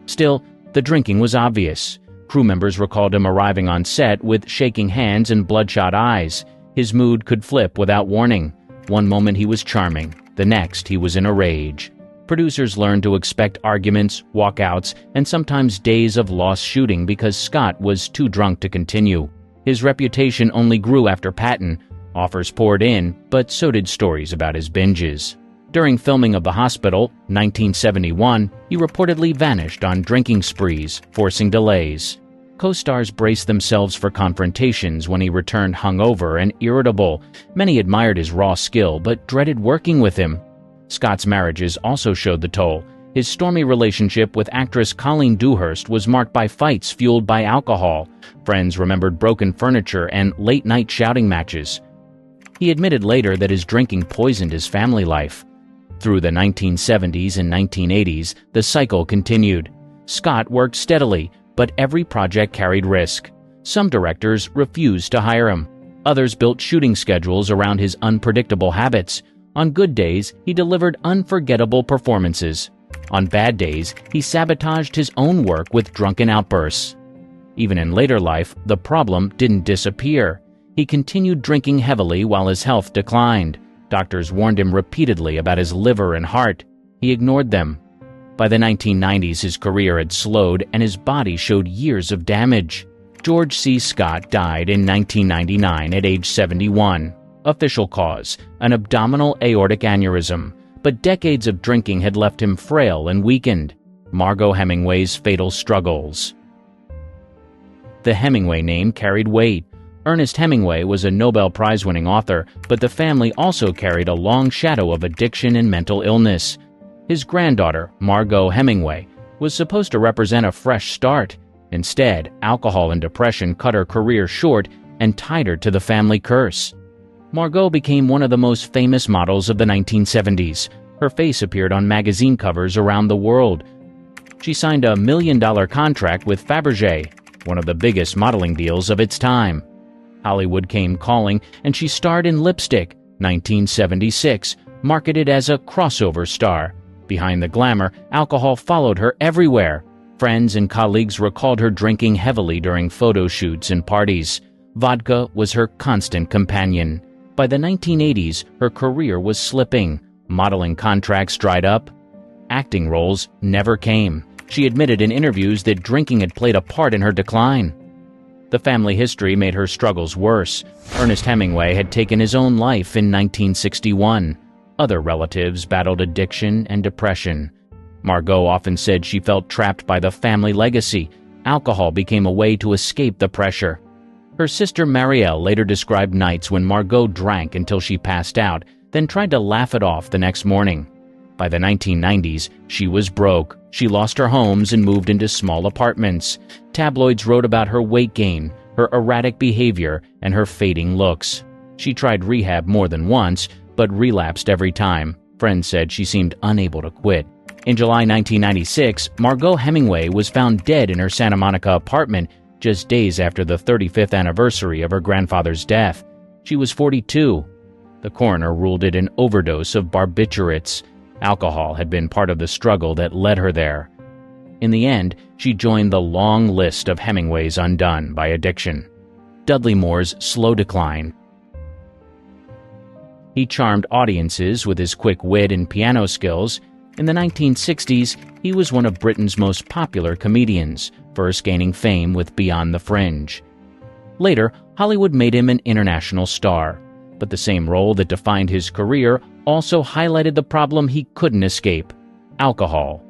Still, the drinking was obvious. Crew members recalled him arriving on set with shaking hands and bloodshot eyes. His mood could flip without warning. One moment he was charming, the next he was in a rage. Producers learned to expect arguments, walkouts, and sometimes days of lost shooting because Scott was too drunk to continue. His reputation only grew after Payton. Offers poured in, but so did stories about his binges. During filming of The Hospital, 1971, he reportedly vanished on drinking sprees, forcing delays. Co-stars braced themselves for confrontations when he returned hungover and irritable. Many admired his raw skill, but dreaded working with him. Scott's marriages also showed the toll. His stormy relationship with actress Colleen Dewhurst was marked by fights fueled by alcohol. Friends remembered broken furniture and late-night shouting matches. He admitted later that his drinking poisoned his family life. Through the 1970s and 1980s, the cycle continued. Scott worked steadily, but every project carried risk. Some directors refused to hire him. Others built shooting schedules around his unpredictable habits. On good days, he delivered unforgettable performances. On bad days, he sabotaged his own work with drunken outbursts. Even in later life, the problem didn't disappear. He continued drinking heavily while his health declined. Doctors warned him repeatedly about his liver and heart. He ignored them. By the 1990s, his career had slowed and his body showed years of damage. George C. Scott died in 1999 at age 71. Official cause, an abdominal aortic aneurysm. But decades of drinking had left him frail and weakened. Margaux Hemingway's fatal struggles. The Hemingway name carried weight. Ernest Hemingway was a Nobel Prize-winning author, but the family also carried a long shadow of addiction and mental illness. His granddaughter, Margaux Hemingway, was supposed to represent a fresh start. Instead, alcohol and depression cut her career short and tied her to the family curse. Margaux became one of the most famous models of the 1970s. Her face appeared on magazine covers around the world. She signed a $1 million contract with Fabergé, one of the biggest modeling deals of its time. Hollywood came calling, and she starred in Lipstick, 1976, marketed as a crossover star. Behind the glamour, alcohol followed her everywhere. Friends and colleagues recalled her drinking heavily during photo shoots and parties. Vodka was her constant companion. By the 1980s, her career was slipping. Modeling contracts dried up. Acting roles never came. She admitted in interviews that drinking had played a part in her decline. The family history made her struggles worse. Ernest Hemingway had taken his own life in 1961. Other relatives battled addiction and depression. Margaux often said she felt trapped by the family legacy. Alcohol became a way to escape the pressure. Her sister Marielle later described nights when Margaux drank until she passed out, then tried to laugh it off the next morning. By the 1990s, she was broke. She lost her homes and moved into small apartments. Tabloids wrote about her weight gain, her erratic behavior, and her fading looks. She tried rehab more than once, but relapsed every time. Friends said she seemed unable to quit. In July 1996, Margaux Hemingway was found dead in her Santa Monica apartment just days after the 35th anniversary of her grandfather's death. She was 42. The coroner ruled it an overdose of barbiturates. Alcohol had been part of the struggle that led her there. In the end, she joined the long list of Hemingways undone by addiction. Dudley Moore's slow decline. He charmed audiences with his quick wit and piano skills. In the 1960s, he was one of Britain's most popular comedians, first gaining fame with Beyond the Fringe. Later, Hollywood made him an international star. But the same role that defined his career also highlighted the problem he couldn't escape: alcohol.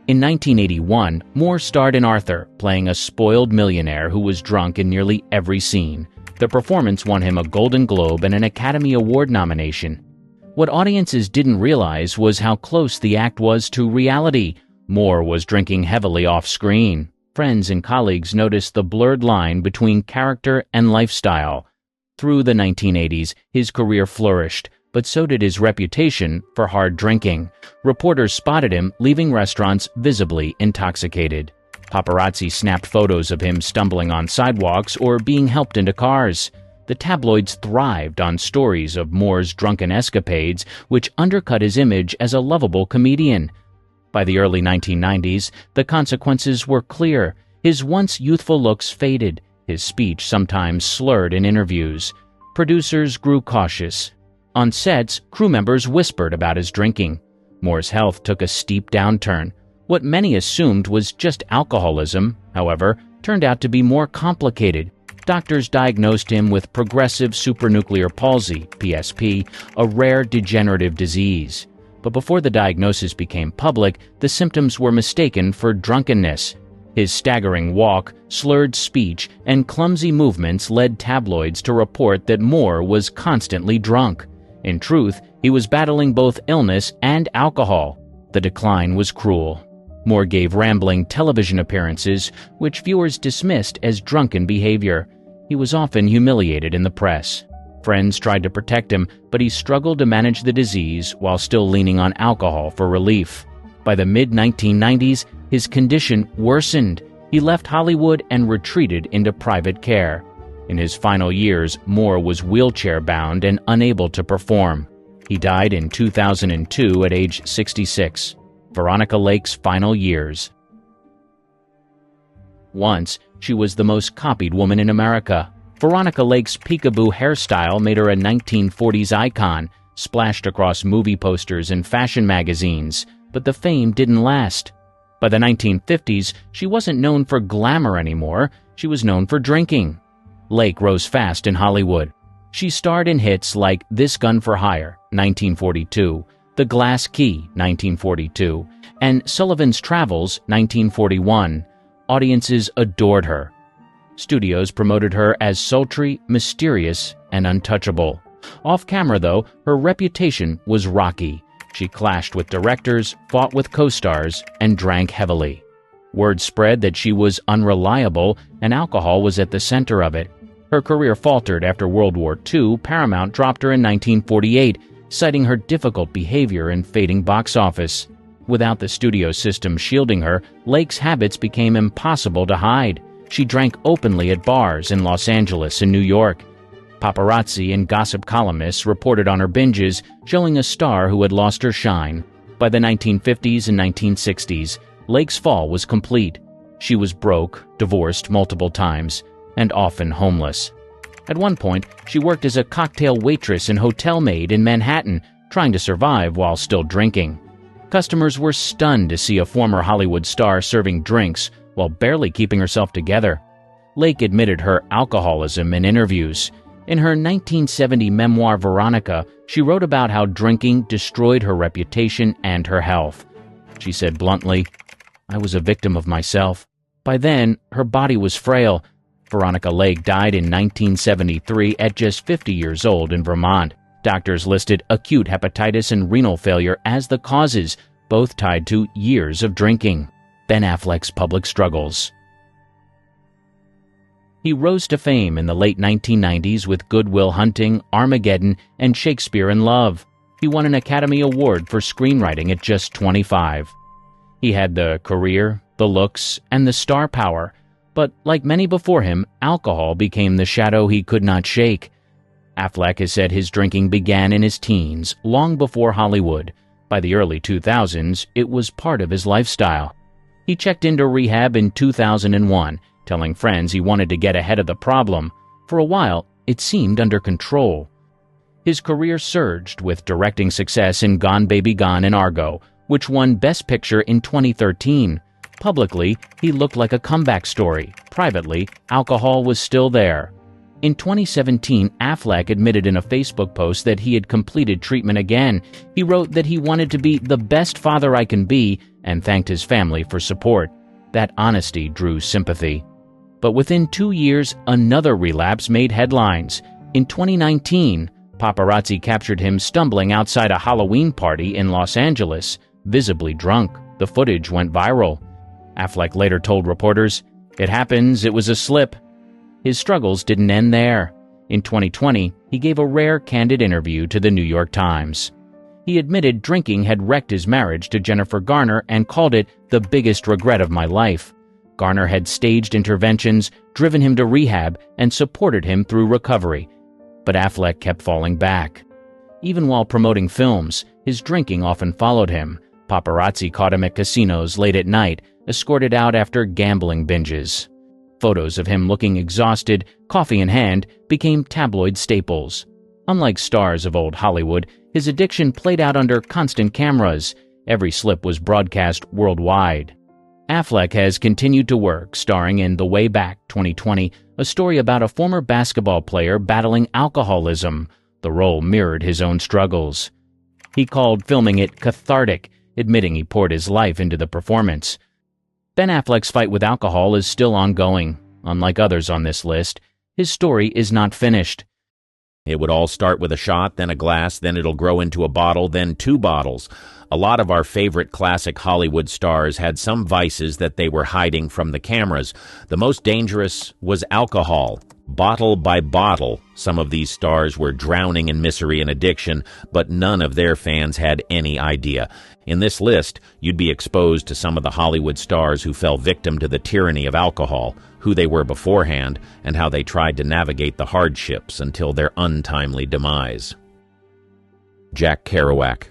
In 1981, Moore starred in Arthur, playing a spoiled millionaire who was drunk in nearly every scene. The performance won him a Golden Globe and an Academy Award nomination. What audiences didn't realize was how close the act was to reality. Moore was drinking heavily off-screen. Friends and colleagues noticed the blurred line between character and lifestyle. Through the 1980s, his career flourished, but so did his reputation for hard drinking. Reporters spotted him leaving restaurants visibly intoxicated. Paparazzi snapped photos of him stumbling on sidewalks or being helped into cars. The tabloids thrived on stories of Moore's drunken escapades, which undercut his image as a lovable comedian. By the early 1990s, the consequences were clear. His once youthful looks faded, his speech sometimes slurred in interviews. Producers grew cautious. On sets, crew members whispered about his drinking. Moore's health took a steep downturn. What many assumed was just alcoholism, however, turned out to be more complicated. Doctors diagnosed him with progressive supranuclear palsy, PSP, a rare degenerative disease. But before the diagnosis became public, the symptoms were mistaken for drunkenness. His staggering walk, slurred speech, and clumsy movements led tabloids to report that Moore was constantly drunk. In truth, he was battling both illness and alcohol. The decline was cruel. Moore gave rambling television appearances, which viewers dismissed as drunken behavior. He was often humiliated in the press. Friends tried to protect him, but he struggled to manage the disease while still leaning on alcohol for relief. By the mid-1990s, his condition worsened. He left Hollywood and retreated into private care. In his final years, Moore was wheelchair-bound and unable to perform. He died in 2002 at age 66. Veronica Lake's final years. Once, she was the most copied woman in America. Veronica Lake's peekaboo hairstyle made her a 1940s icon, splashed across movie posters and fashion magazines, but the fame didn't last. By the 1950s, she wasn't known for glamour anymore, she was known for drinking. Lake rose fast in Hollywood. She starred in hits like This Gun for Hire, 1942, The Glass Key, 1942, and Sullivan's Travels, 1941. Audiences adored her. Studios promoted her as sultry, mysterious, and untouchable. Off-camera, though, her reputation was rocky. She clashed with directors, fought with co-stars, and drank heavily. Word spread that she was unreliable, and alcohol was at the center of it. Her career faltered after World War II. Paramount dropped her in 1948, citing her difficult behavior and fading box office. Without the studio system shielding her, Lake's habits became impossible to hide. She drank openly at bars in Los Angeles and New York. Paparazzi and gossip columnists reported on her binges, showing a star who had lost her shine. By the 1950s and 1960s, Lake's fall was complete. She was broke, divorced multiple times, and often homeless. At one point, she worked as a cocktail waitress and hotel maid in Manhattan, trying to survive while still drinking. Customers were stunned to see a former Hollywood star serving drinks while barely keeping herself together. Lake admitted her alcoholism in interviews. In her 1970 memoir Veronica, she wrote about how drinking destroyed her reputation and her health. She said bluntly, "I was a victim of myself." By then, her body was frail. Veronica Lake died in 1973 at just 50 years old in Vermont. Doctors listed acute hepatitis and renal failure as the causes, both tied to years of drinking. Ben Affleck's public struggles. He rose to fame in the late 1990s with Good Will Hunting, Armageddon, and Shakespeare in Love. He won an Academy Award for screenwriting at just 25. He had the career, the looks, and the star power, but like many before him, alcohol became the shadow he could not shake. Affleck has said his drinking began in his teens, long before Hollywood. By the early 2000s, it was part of his lifestyle. He checked into rehab in 2001, telling friends he wanted to get ahead of the problem. For a while, it seemed under control. His career surged with directing success in Gone Baby Gone and Argo, which won Best Picture in 2013. Publicly, he looked like a comeback story. Privately, alcohol was still there. In 2017, Affleck admitted in a Facebook post that he had completed treatment again. He wrote that he wanted to be the best father I can be and thanked his family for support. That honesty drew sympathy. But within 2 years, another relapse made headlines. In 2019, paparazzi captured him stumbling outside a Halloween party in Los Angeles, visibly drunk. The footage went viral. Affleck later told reporters, "It happens, it was a slip." His struggles didn't end there. In 2020, he gave a rare, candid interview to the New York Times. He admitted drinking had wrecked his marriage to Jennifer Garner and called it the biggest regret of my life. Garner had staged interventions, driven him to rehab, and supported him through recovery. But Affleck kept falling back. Even while promoting films, his drinking often followed him. Paparazzi caught him at casinos late at night, escorted out after gambling binges. Photos of him looking exhausted, coffee in hand, became tabloid staples. Unlike stars of old Hollywood, his addiction played out under constant cameras. Every slip was broadcast worldwide. Affleck has continued to work, starring in The Way Back 2020, a story about a former basketball player battling alcoholism. The role mirrored his own struggles. He called filming it cathartic, admitting he poured his life into the performance. Ben Affleck's fight with alcohol is still ongoing. Unlike others on this list, his story is not finished. It would all start with a shot, then a glass, then it'll grow into a bottle, then 2 bottles. A lot of our favorite classic Hollywood stars had some vices that they were hiding from the cameras. The most dangerous was alcohol. Bottle by bottle, some of these stars were drowning in misery and addiction, but none of their fans had any idea. In this list, you'd be exposed to some of the Hollywood stars who fell victim to the tyranny of alcohol, who they were beforehand, and how they tried to navigate the hardships until their untimely demise. Jack Kerouac.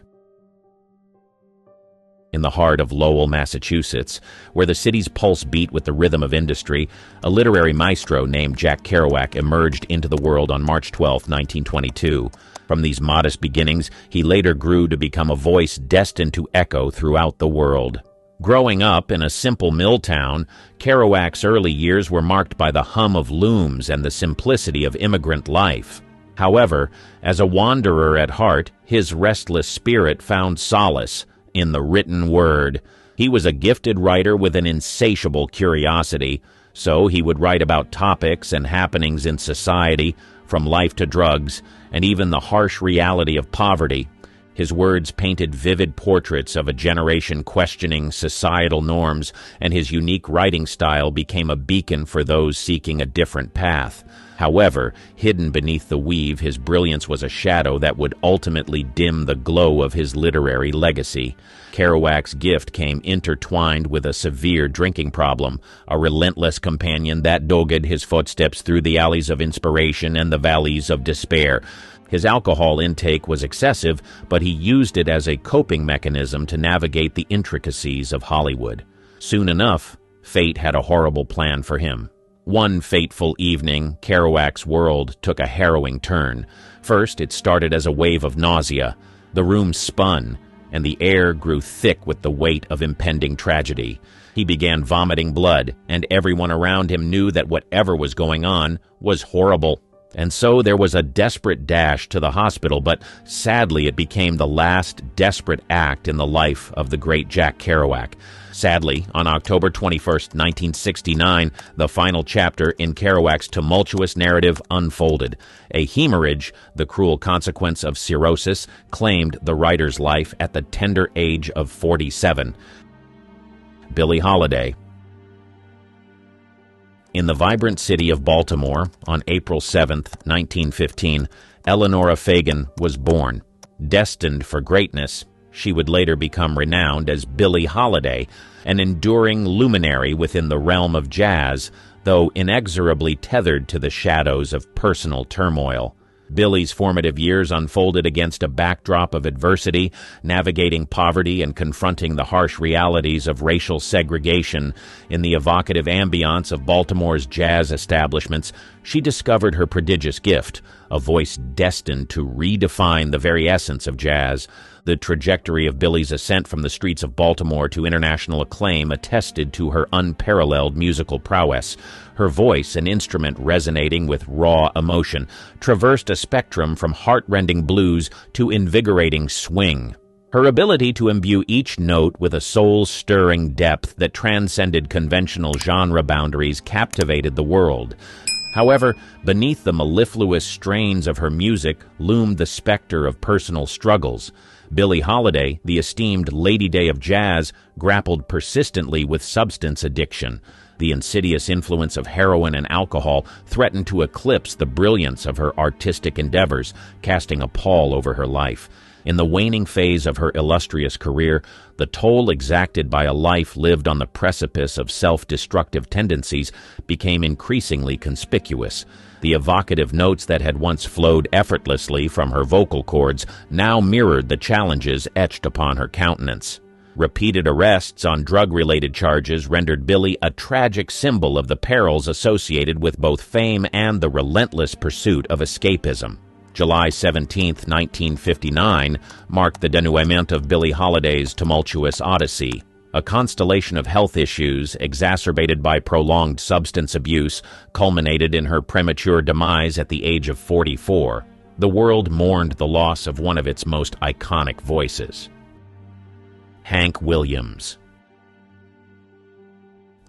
In the heart of Lowell, Massachusetts, where the city's pulse beat with the rhythm of industry, a literary maestro named Jack Kerouac emerged into the world on March 12, 1922. From these modest beginnings, he later grew to become a voice destined to echo throughout the world. Growing up in a simple mill town, Kerouac's early years were marked by the hum of looms and the simplicity of immigrant life. However, as a wanderer at heart, his restless spirit found solace in the written word. He was a gifted writer with an insatiable curiosity, so he would write about topics and happenings in society, from life to drugs, and even the harsh reality of poverty. His words painted vivid portraits of a generation questioning societal norms, and his unique writing style became a beacon for those seeking a different path. However, hidden beneath the weave, his brilliance was a shadow that would ultimately dim the glow of his literary legacy. Kerouac's gift came intertwined with a severe drinking problem, a relentless companion that dogged his footsteps through the alleys of inspiration and the valleys of despair. His alcohol intake was excessive, but he used it as a coping mechanism to navigate the intricacies of Hollywood. Soon enough, fate had a horrible plan for him. One fateful evening, Kerouac's world took a harrowing turn. First, it started as a wave of nausea. The room spun, and the air grew thick with the weight of impending tragedy. He began vomiting blood, and everyone around him knew that whatever was going on was horrible. And so there was a desperate dash to the hospital, but sadly it became the last desperate act in the life of the great Jack Kerouac. Sadly, on October 21, 1969, the final chapter in Kerouac's tumultuous narrative unfolded. A hemorrhage, the cruel consequence of cirrhosis, claimed the writer's life at the tender age of 47. Billie Holiday. In the vibrant city of Baltimore, on April 7, 1915, Eleanora Fagan was born. Destined for greatness, she would later become renowned as Billie Holiday, an enduring luminary within the realm of jazz, though inexorably tethered to the shadows of personal turmoil. Billie's formative years unfolded against a backdrop of adversity, navigating poverty and confronting the harsh realities of racial segregation. In the evocative ambiance of Baltimore's jazz establishments, she discovered her prodigious gift, a voice destined to redefine the very essence of jazz. The trajectory of Billie's ascent from the streets of Baltimore to international acclaim attested to her unparalleled musical prowess. Her voice, an instrument resonating with raw emotion, traversed a spectrum from heart-rending blues to invigorating swing. Her ability to imbue each note with a soul-stirring depth that transcended conventional genre boundaries captivated the world. However, beneath the mellifluous strains of her music loomed the specter of personal struggles. Billie Holiday, the esteemed Lady Day of jazz, grappled persistently with substance addiction. The insidious influence of heroin and alcohol threatened to eclipse the brilliance of her artistic endeavors, casting a pall over her life. In the waning phase of her illustrious career, the toll exacted by a life lived on the precipice of self-destructive tendencies became increasingly conspicuous. The evocative notes that had once flowed effortlessly from her vocal cords now mirrored the challenges etched upon her countenance. Repeated arrests on drug-related charges rendered Billie a tragic symbol of the perils associated with both fame and the relentless pursuit of escapism. July 17, 1959, marked the denouement of Billie Holiday's tumultuous odyssey. A constellation of health issues, exacerbated by prolonged substance abuse, culminated in her premature demise at the age of 44. The world mourned the loss of one of its most iconic voices. Hank Williams.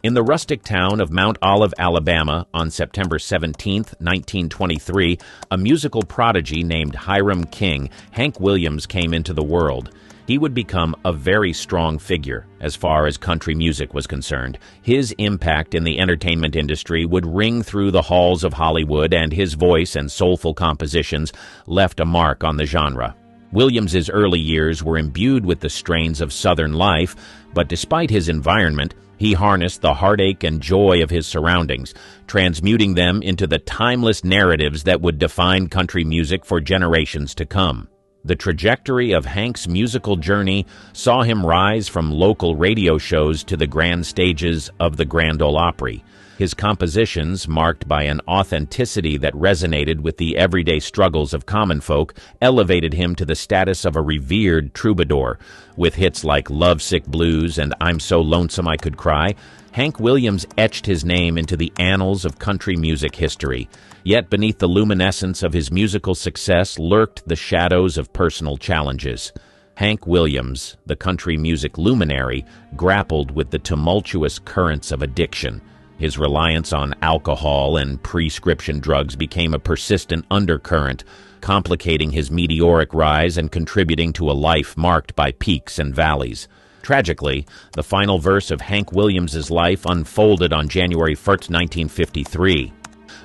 In the rustic town of Mount Olive, Alabama, on September 17, 1923, a musical prodigy named Hiram King, Hank Williams, came into the world. He would become a very strong figure as far as country music was concerned. His impact in the entertainment industry would ring through the halls of Hollywood, and his voice and soulful compositions left a mark on the genre. Williams's early years were imbued with the strains of Southern life, but despite his environment, he harnessed the heartache and joy of his surroundings, transmuting them into the timeless narratives that would define country music for generations to come. The trajectory of Hank's musical journey saw him rise from local radio shows to the grand stages of the Grand Ole Opry. His compositions, marked by an authenticity that resonated with the everyday struggles of common folk, elevated him to the status of a revered troubadour. With hits like Lovesick Blues and I'm So Lonesome I Could Cry, Hank Williams etched his name into the annals of country music history. Yet beneath the luminescence of his musical success lurked the shadows of personal challenges. Hank Williams, the country music luminary, grappled with the tumultuous currents of addiction. His reliance on alcohol and prescription drugs became a persistent undercurrent, complicating his meteoric rise and contributing to a life marked by peaks and valleys. Tragically, the final verse of Hank Williams's life unfolded on January 1, 1953.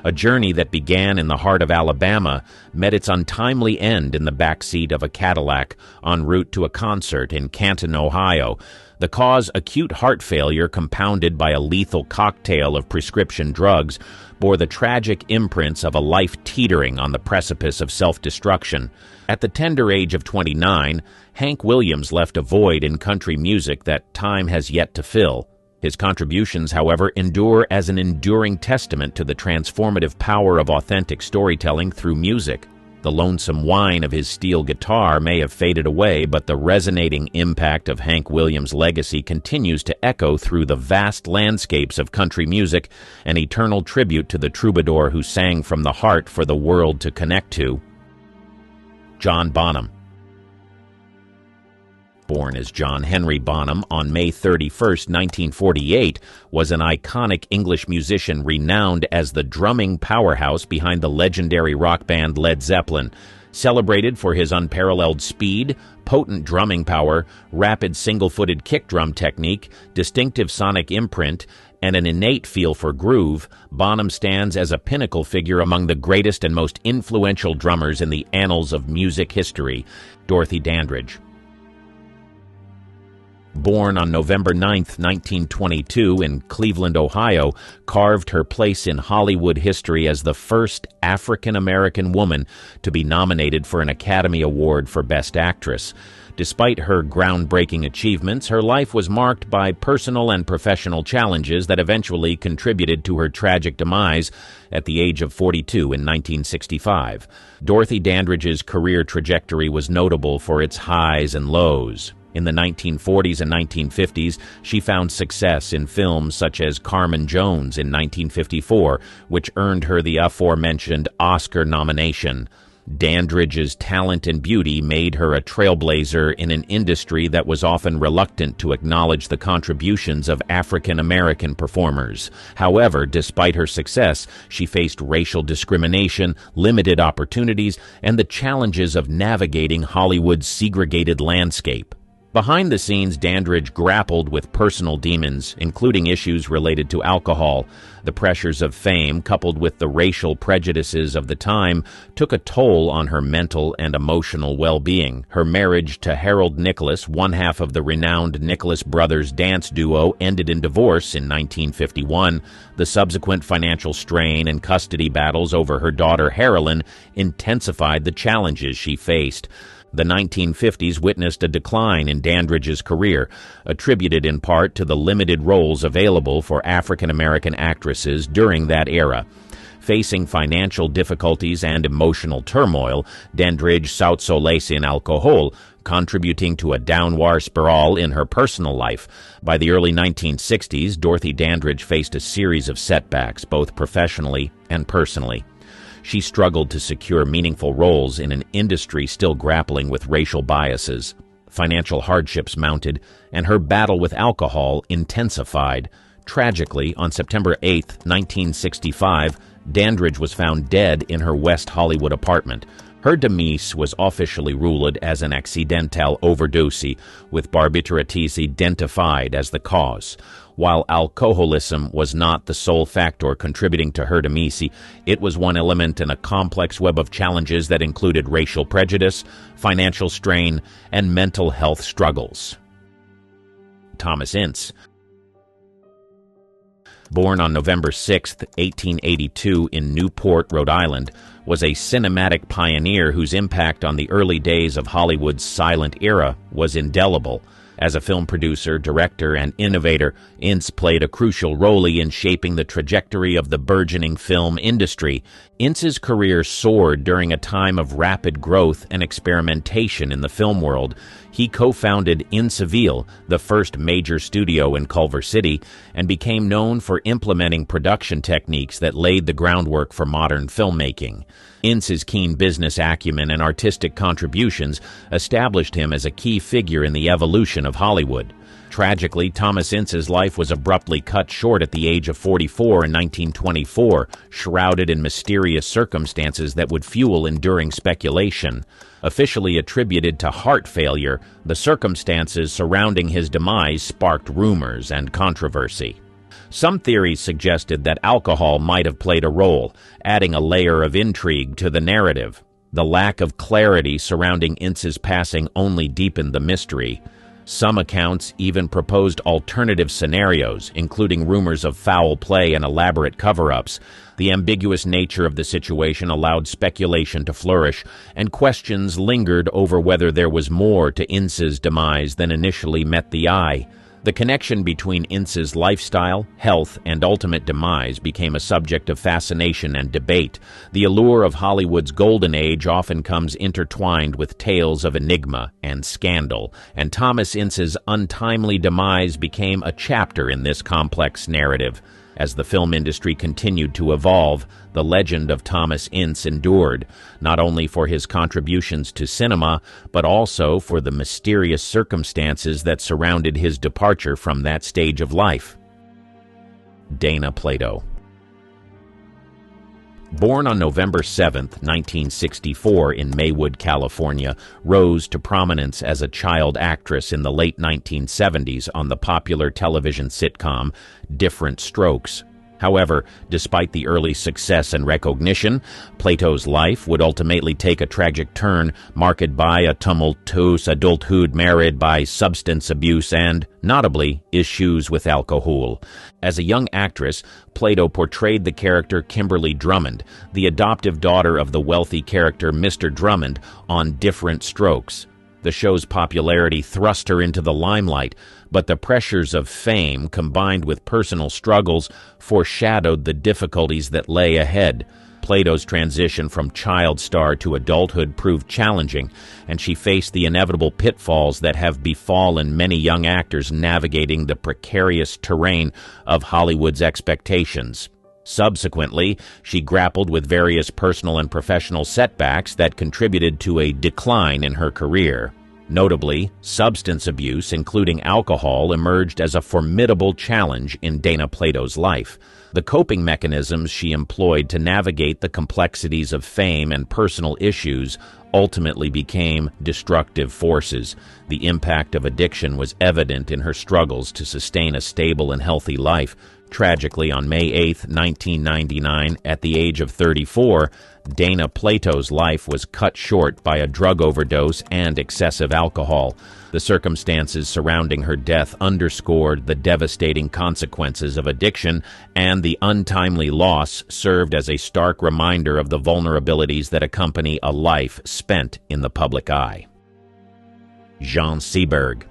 A journey that began in the heart of Alabama met its untimely end in the backseat of a Cadillac en route to a concert in Canton, Ohio. The cause, acute heart failure compounded by a lethal cocktail of prescription drugs, bore the tragic imprints of a life teetering on the precipice of self-destruction. At the tender age of 29, Hank Williams left a void in country music that time has yet to fill. His contributions, however, endure as an enduring testament to the transformative power of authentic storytelling through music. The lonesome whine of his steel guitar may have faded away, but the resonating impact of Hank Williams' legacy continues to echo through the vast landscapes of country music, an eternal tribute to the troubadour who sang from the heart for the world to connect to. John Bonham. Born as John Henry Bonham on May 31, 1948, was an iconic English musician renowned as the drumming powerhouse behind the legendary rock band Led Zeppelin. Celebrated for his unparalleled speed, potent drumming power, rapid single-footed kick drum technique, distinctive sonic imprint, and an innate feel for groove, Bonham stands as a pinnacle figure among the greatest and most influential drummers in the annals of music history. Dorothy Dandridge. Born on November 9, 1922 in Cleveland, Ohio, carved her place in Hollywood history as the first African-American woman to be nominated for an Academy Award for Best Actress. Despite her groundbreaking achievements, her life was marked by personal and professional challenges that eventually contributed to her tragic demise at the age of 42 in 1965. Dorothy Dandridge's career trajectory was notable for its highs and lows. In the 1940s and 1950s, she found success in films such as Carmen Jones in 1954, which earned her the aforementioned Oscar nomination. Dandridge's talent and beauty made her a trailblazer in an industry that was often reluctant to acknowledge the contributions of African-American performers. However, despite her success, she faced racial discrimination, limited opportunities, and the challenges of navigating Hollywood's segregated landscape. Behind the scenes, Dandridge grappled with personal demons, including issues related to alcohol. The pressures of fame, coupled with the racial prejudices of the time, took a toll on her mental and emotional well-being. Her marriage to Harold Nicholas, one half of the renowned Nicholas Brothers dance duo, ended in divorce in 1951. The subsequent financial strain and custody battles over her daughter Heroin intensified the challenges she faced. The 1950s witnessed a decline in Dandridge's career, attributed in part to the limited roles available for African-American actresses during that era. Facing financial difficulties and emotional turmoil, Dandridge sought solace in alcohol, contributing to a downward spiral in her personal life. By the early 1960s, Dorothy Dandridge faced a series of setbacks, both professionally and personally. She struggled to secure meaningful roles in an industry still grappling with racial biases. Financial hardships mounted, and her battle with alcohol intensified. Tragically, on September 8, 1965, Dandridge was found dead in her West Hollywood apartment. Her demise was officially ruled as an accidental overdose, with barbiturates identified as the cause. While alcoholism was not the sole factor contributing to her demise, it was one element in a complex web of challenges that included racial prejudice, financial strain, and mental health struggles. Thomas Ince. Born on November 6, 1882 in Newport, Rhode Island, was a cinematic pioneer whose impact on the early days of Hollywood's silent era was indelible. As a film producer, director, and innovator, Ince played a crucial role in shaping the trajectory of the burgeoning film industry. Ince's career soared during a time of rapid growth and experimentation in the film world. He co-founded Inceville, the first major studio in Culver City, and became known for implementing production techniques that laid the groundwork for modern filmmaking. Ince's keen business acumen and artistic contributions established him as a key figure in the evolution of Hollywood. Tragically, Thomas Ince's life was abruptly cut short at the age of 44 in 1924, shrouded in mysterious circumstances that would fuel enduring speculation. Officially attributed to heart failure, the circumstances surrounding his demise sparked rumors and controversy. Some theories suggested that alcohol might have played a role, adding a layer of intrigue to the narrative. The lack of clarity surrounding Ince's passing only deepened the mystery. Some accounts even proposed alternative scenarios, including rumors of foul play and elaborate cover-ups. The ambiguous nature of the situation allowed speculation to flourish, and questions lingered over whether there was more to Ince's demise than initially met the eye. The connection between Ince's lifestyle, health, and ultimate demise became a subject of fascination and debate. The allure of Hollywood's golden age often comes intertwined with tales of enigma and scandal, and Thomas Ince's untimely demise became a chapter in this complex narrative. As the film industry continued to evolve, the legend of Thomas Ince endured, not only for his contributions to cinema, but also for the mysterious circumstances that surrounded his departure from that stage of life. Dana Plato. Born on November 7, 1964 in Maywood, California, rose to prominence as a child actress in the late 1970s on the popular television sitcom Different Strokes. However, despite the early success and recognition, Plato's life would ultimately take a tragic turn, marked by a tumultuous adulthood marred by substance abuse and, notably, issues with alcohol. As a young actress, Plato portrayed the character Kimberly Drummond, the adoptive daughter of the wealthy character Mr. Drummond, on Different Strokes. The show's popularity thrust her into the limelight, but the pressures of fame, combined with personal struggles, foreshadowed the difficulties that lay ahead. Plato's transition from child star to adulthood proved challenging, and she faced the inevitable pitfalls that have befallen many young actors navigating the precarious terrain of Hollywood's expectations. Subsequently, she grappled with various personal and professional setbacks that contributed to a decline in her career. Notably, substance abuse, including alcohol, emerged as a formidable challenge in Dana Plato's life. The coping mechanisms she employed to navigate the complexities of fame and personal issues ultimately became destructive forces. The impact of addiction was evident in her struggles to sustain a stable and healthy life. Tragically, on May 8, 1999, at the age of 34, Dana Plato's life was cut short by a drug overdose and excessive alcohol. The circumstances surrounding her death underscored the devastating consequences of addiction, and the untimely loss served as a stark reminder of the vulnerabilities that accompany a life spent in the public eye. Jean Seberg.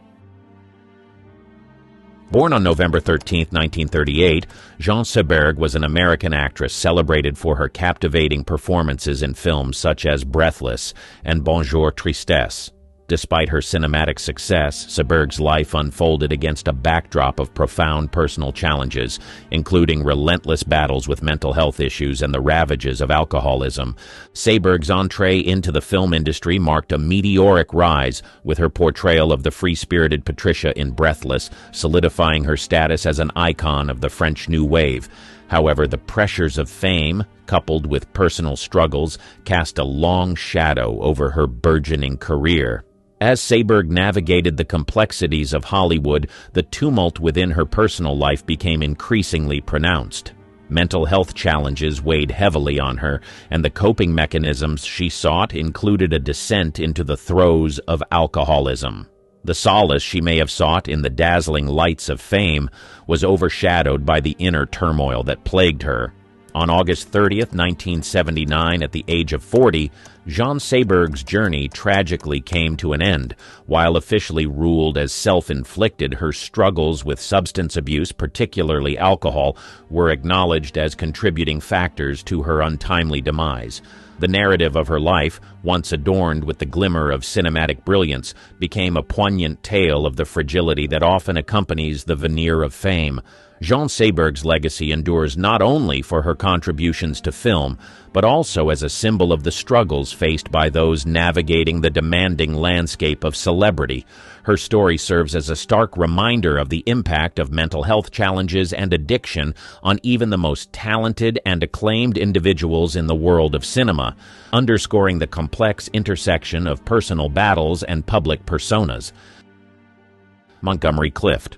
Born on November 13, 1938, Jean Seberg was an American actress celebrated for her captivating performances in films such as Breathless and Bonjour Tristesse. Despite her cinematic success, Seberg's life unfolded against a backdrop of profound personal challenges, including relentless battles with mental health issues and the ravages of alcoholism. Seberg's entree into the film industry marked a meteoric rise, with her portrayal of the free-spirited Patricia in Breathless solidifying her status as an icon of the French New Wave. However, the pressures of fame, coupled with personal struggles, cast a long shadow over her burgeoning career. As Seberg navigated the complexities of Hollywood, the tumult within her personal life became increasingly pronounced. Mental health challenges weighed heavily on her, and the coping mechanisms she sought included a descent into the throes of alcoholism. The solace she may have sought in the dazzling lights of fame was overshadowed by the inner turmoil that plagued her. On August 30, 1979, at the age of 40, Jean Seberg's journey tragically came to an end. While officially ruled as self-inflicted, her struggles with substance abuse, particularly alcohol, were acknowledged as contributing factors to her untimely demise. The narrative of her life, once adorned with the glimmer of cinematic brilliance, became a poignant tale of the fragility that often accompanies the veneer of fame. Jean Seberg's legacy endures not only for her contributions to film, but also as a symbol of the struggles faced by those navigating the demanding landscape of celebrity. Her story serves as a stark reminder of the impact of mental health challenges and addiction on even the most talented and acclaimed individuals in the world of cinema, underscoring the complex intersection of personal battles and public personas. Montgomery Clift.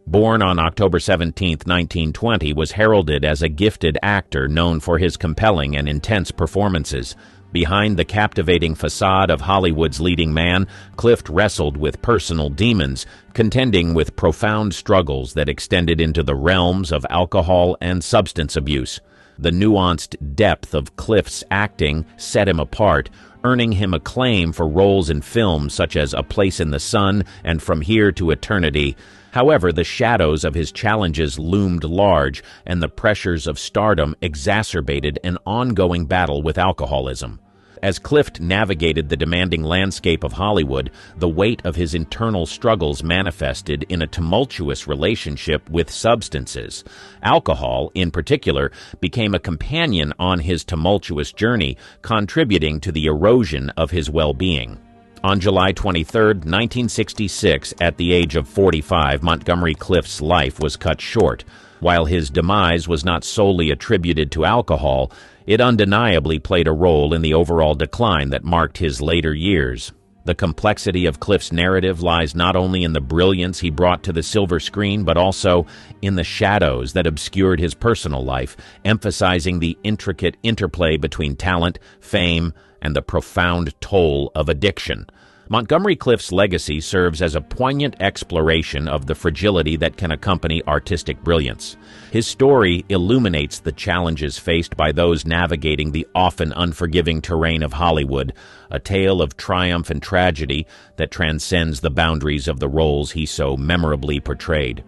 Born on October 17, 1920, was heralded as a gifted actor known for his compelling and intense performances. Behind the captivating facade of Hollywood's leading man, Clift wrestled with personal demons, contending with profound struggles that extended into the realms of alcohol and substance abuse. The nuanced depth of Clift's acting set him apart, earning him acclaim for roles in films such as A Place in the Sun and From Here to Eternity. However, the shadows of his challenges loomed large, and the pressures of stardom exacerbated an ongoing battle with alcoholism. As Clift navigated the demanding landscape of Hollywood, the weight of his internal struggles manifested in a tumultuous relationship with substances. Alcohol, in particular, became a companion on his tumultuous journey, contributing to the erosion of his well-being. On July 23, 1966, at the age of 45, Montgomery Clift's life was cut short. While his demise was not solely attributed to alcohol, it undeniably played a role in the overall decline that marked his later years. The complexity of Clift's narrative lies not only in the brilliance he brought to the silver screen, but also in the shadows that obscured his personal life, emphasizing the intricate interplay between talent, fame, and the profound toll of addiction. Montgomery Clift's legacy serves as a poignant exploration of the fragility that can accompany artistic brilliance. His story illuminates the challenges faced by those navigating the often unforgiving terrain of Hollywood, a tale of triumph and tragedy that transcends the boundaries of the roles he so memorably portrayed.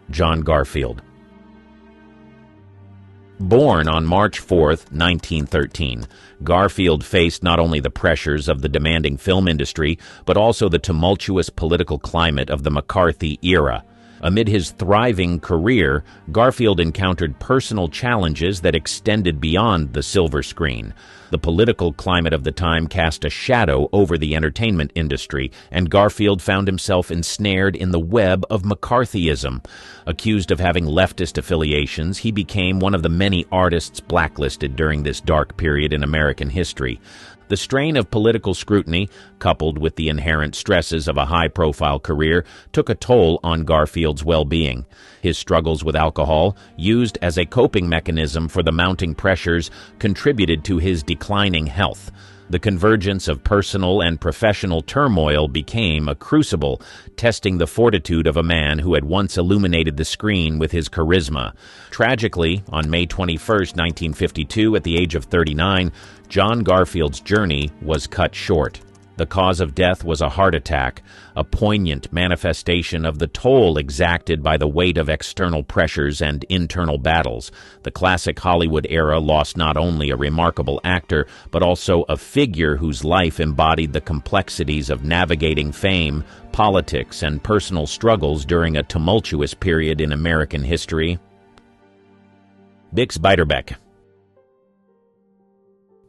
John Garfield. Born on March 4, 1913, Garfield faced not only the pressures of the demanding film industry, but also the tumultuous political climate of the McCarthy era. Amid his thriving career, Garfield encountered personal challenges that extended beyond the silver screen. The political climate of the time cast a shadow over the entertainment industry, and Garfield found himself ensnared in the web of McCarthyism. Accused of having leftist affiliations, he became one of the many artists blacklisted during this dark period in American history. The strain of political scrutiny, coupled with the inherent stresses of a high-profile career, took a toll on Garfield's well-being. His struggles with alcohol, used as a coping mechanism for the mounting pressures, contributed to his declining health. The convergence of personal and professional turmoil became a crucible, testing the fortitude of a man who had once illuminated the screen with his charisma. Tragically, on May 21, 1952, at the age of 39, John Garfield's journey was cut short. The cause of death was a heart attack, a poignant manifestation of the toll exacted by the weight of external pressures and internal battles. The classic Hollywood era lost not only a remarkable actor, but also a figure whose life embodied the complexities of navigating fame, politics, and personal struggles during a tumultuous period in American history. Bix Beiderbecke.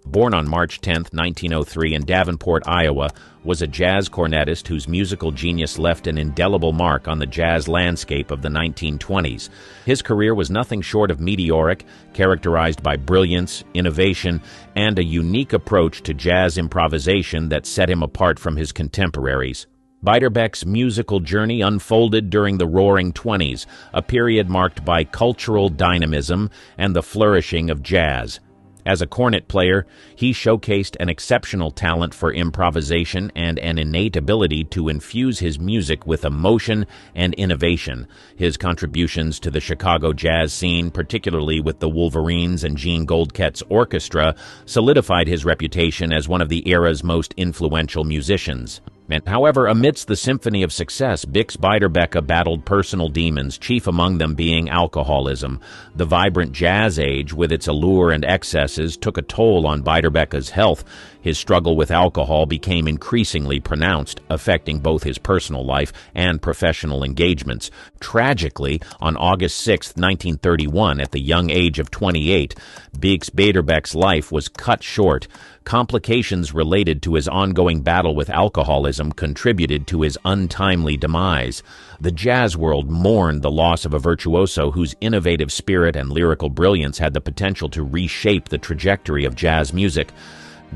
Born on March 10, 1903 in Davenport, Iowa, was a jazz cornetist whose musical genius left an indelible mark on the jazz landscape of the 1920s. His career was nothing short of meteoric, characterized by brilliance, innovation, and a unique approach to jazz improvisation that set him apart from his contemporaries. Beiderbecke's musical journey unfolded during the Roaring Twenties, a period marked by cultural dynamism and the flourishing of jazz. As a cornet player, he showcased an exceptional talent for improvisation and an innate ability to infuse his music with emotion and innovation. His contributions to the Chicago jazz scene, particularly with the Wolverines and Gene Goldkett's orchestra, solidified his reputation as one of the era's most influential musicians. However, amidst the symphony of success, Bix Beiderbecke battled personal demons, chief among them being alcoholism. The vibrant jazz age, with its allure and excesses, took a toll on Beiderbecke's health. His struggle with alcohol became increasingly pronounced, affecting both his personal life and professional engagements. Tragically, on August 6, 1931, at the young age of 28, Bix Beiderbecke's life was cut short. Complications related to his ongoing battle with alcoholism contributed to his untimely demise. The jazz world mourned the loss of a virtuoso whose innovative spirit and lyrical brilliance had the potential to reshape the trajectory of jazz music.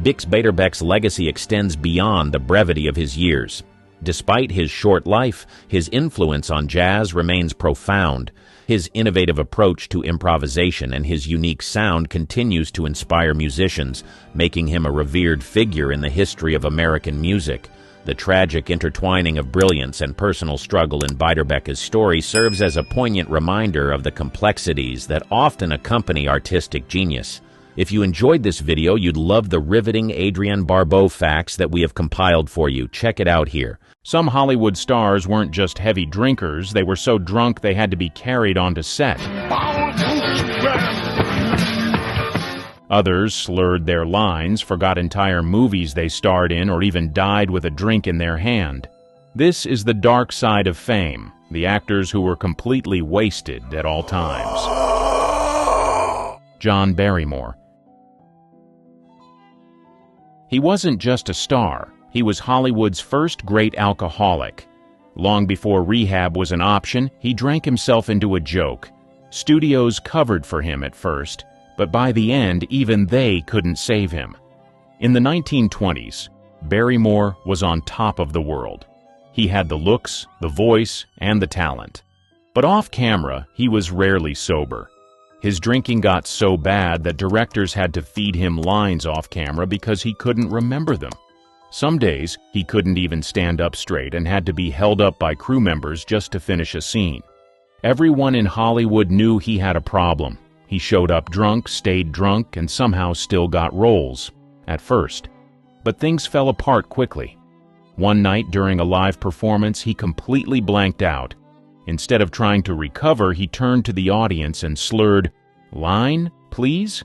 Bix Beiderbecke's legacy extends beyond the brevity of his years. Despite his short life, his influence on jazz remains profound. His innovative approach to improvisation and his unique sound continues to inspire musicians, making him a revered figure in the history of American music. The tragic intertwining of brilliance and personal struggle in Beiderbecke's story serves as a poignant reminder of the complexities that often accompany artistic genius. If you enjoyed this video, you'd love the riveting Adrienne Barbeau facts that we have compiled for you. Check it out here. Some Hollywood stars weren't just heavy drinkers, they were so drunk they had to be carried onto set. Others slurred their lines, forgot entire movies they starred in, or even died with a drink in their hand. This is the dark side of fame, the actors who were completely wasted at all times. John Barrymore. He wasn't just a star. He was Hollywood's first great alcoholic. Long before rehab was an option, he drank himself into a joke. Studios covered for him at first, but by the end, even they couldn't save him. In the 1920s, Barrymore was on top of the world. He had the looks, the voice, and the talent. But off camera, he was rarely sober. His drinking got so bad that directors had to feed him lines off camera because he couldn't remember them. Some days, he couldn't even stand up straight and had to be held up by crew members just to finish a scene. Everyone in Hollywood knew he had a problem. He showed up drunk, stayed drunk, and somehow still got roles, at first. But things fell apart quickly. One night during a live performance, he completely blanked out. Instead of trying to recover, he turned to the audience and slurred, "Line, please?"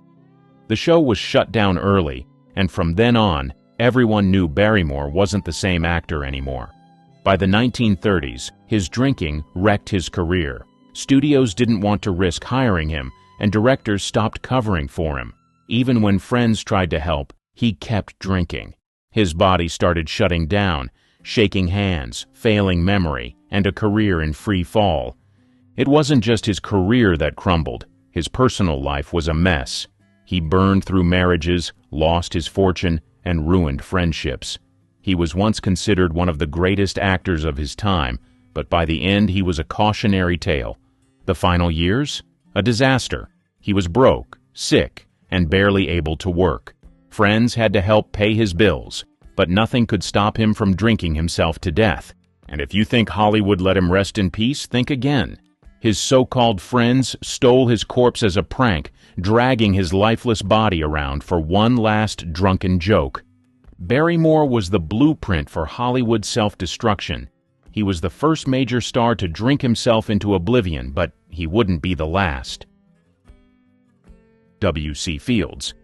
The show was shut down early, and from then on, everyone knew Barrymore wasn't the same actor anymore. By the 1930s, his drinking wrecked his career. Studios didn't want to risk hiring him, and directors stopped covering for him. Even when friends tried to help, he kept drinking. His body started shutting down, shaking hands, failing memory, and a career in free fall. It wasn't just his career that crumbled. His personal life was a mess. He burned through marriages, lost his fortune, and ruined friendships. He was once considered one of the greatest actors of his time, but by the end he was a cautionary tale. The final years? A disaster. He was broke, sick, and barely able to work. Friends had to help pay his bills, but nothing could stop him from drinking himself to death. And if you think Hollywood let him rest in peace, think again. His so-called friends stole his corpse as a prank, dragging his lifeless body around for one last drunken joke. Barrymore was the blueprint for Hollywood self-destruction. He was the first major star to drink himself into oblivion, but he wouldn't be the last. W.C. Fields.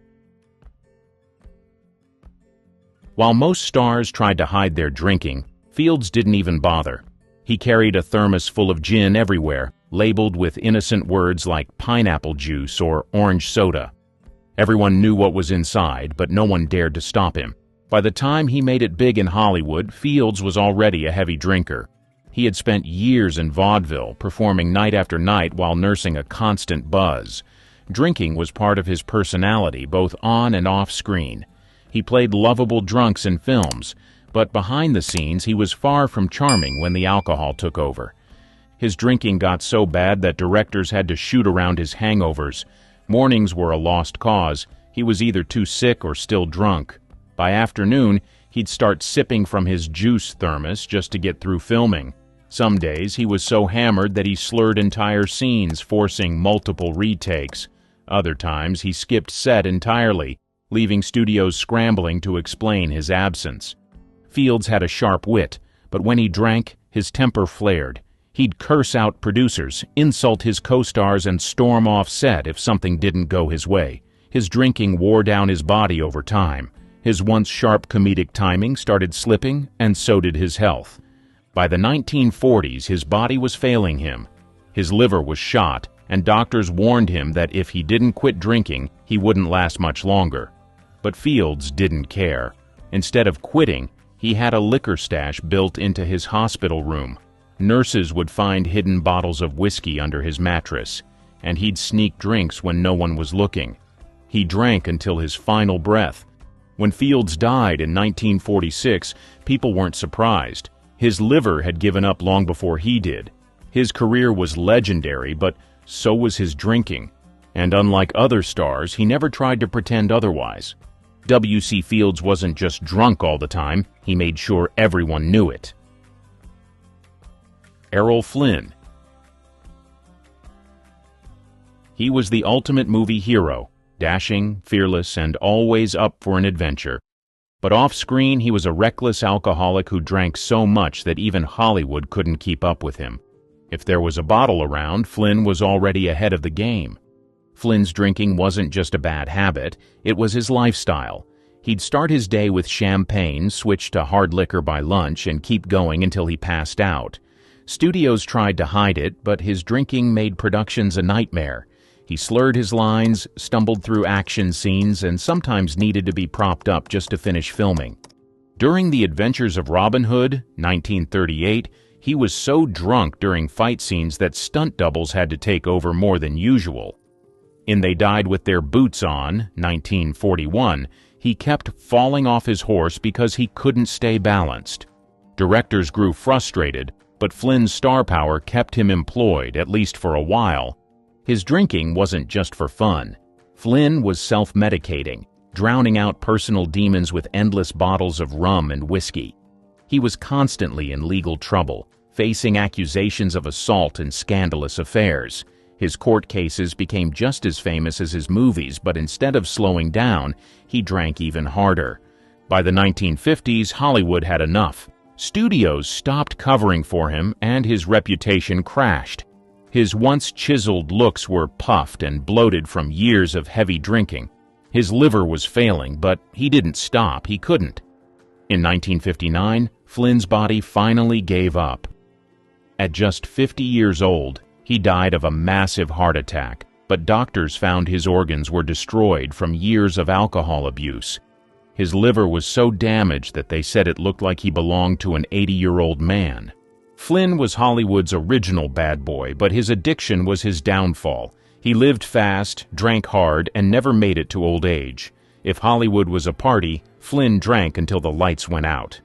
While most stars tried to hide their drinking, Fields didn't even bother. He carried a thermos full of gin everywhere, labeled with innocent words like pineapple juice or orange soda. Everyone knew what was inside, but no one dared to stop him. By the time he made it big in Hollywood, Fields was already a heavy drinker. He had spent years in vaudeville, performing night after night while nursing a constant buzz. Drinking was part of his personality, both on and off screen. He played lovable drunks in films, but behind the scenes he was far from charming when the alcohol took over. His drinking got so bad that directors had to shoot around his hangovers. Mornings were a lost cause. He was either too sick or still drunk. By afternoon, he'd start sipping from his juice thermos just to get through filming. Some days he was so hammered that he slurred entire scenes, forcing multiple retakes. Other times he skipped set entirely, leaving studios scrambling to explain his absence. Fields had a sharp wit, but when he drank, his temper flared. He'd curse out producers, insult his co-stars, and storm off set if something didn't go his way. His drinking wore down his body over time. His once sharp comedic timing started slipping, and so did his health. By the 1940s, his body was failing him. His liver was shot, and doctors warned him that if he didn't quit drinking, he wouldn't last much longer. But Fields didn't care. Instead of quitting, he had a liquor stash built into his hospital room. Nurses would find hidden bottles of whiskey under his mattress, and he'd sneak drinks when no one was looking. He drank until his final breath. When Fields died in 1946, people weren't surprised. His liver had given up long before he did. His career was legendary, but so was his drinking. And unlike other stars, he never tried to pretend otherwise. W.C. Fields wasn't just drunk all the time, he made sure everyone knew it. Errol Flynn. He was the ultimate movie hero, dashing, fearless, and always up for an adventure. But off-screen, he was a reckless alcoholic who drank so much that even Hollywood couldn't keep up with him. If there was a bottle around, Flynn was already ahead of the game. Flynn's drinking wasn't just a bad habit, it was his lifestyle. He'd start his day with champagne, switch to hard liquor by lunch, and keep going until he passed out. Studios tried to hide it, but his drinking made productions a nightmare. He slurred his lines, stumbled through action scenes, and sometimes needed to be propped up just to finish filming. During The Adventures of Robin Hood, 1938, he was so drunk during fight scenes that stunt doubles had to take over more than usual. In They Died with Their Boots On, 1941, he kept falling off his horse because he couldn't stay balanced. Directors grew frustrated, but Flynn's star power kept him employed, at least for a while. His drinking wasn't just for fun. Flynn was self-medicating, drowning out personal demons with endless bottles of rum and whiskey. He was constantly in legal trouble, facing accusations of assault and scandalous affairs. His court cases became just as famous as his movies, but instead of slowing down, he drank even harder. By the 1950s, Hollywood had enough. Studios stopped covering for him, and his reputation crashed. His once chiseled looks were puffed and bloated from years of heavy drinking. His liver was failing, but he didn't stop. He couldn't. In 1959, Flynn's body finally gave up. At just 50 years old, he died of a massive heart attack, but doctors found his organs were destroyed from years of alcohol abuse. His liver was so damaged that they said it looked like he belonged to an 80-year-old man. Flynn was Hollywood's original bad boy, but his addiction was his downfall. He lived fast, drank hard, and never made it to old age. If Hollywood was a party, Flynn drank until the lights went out.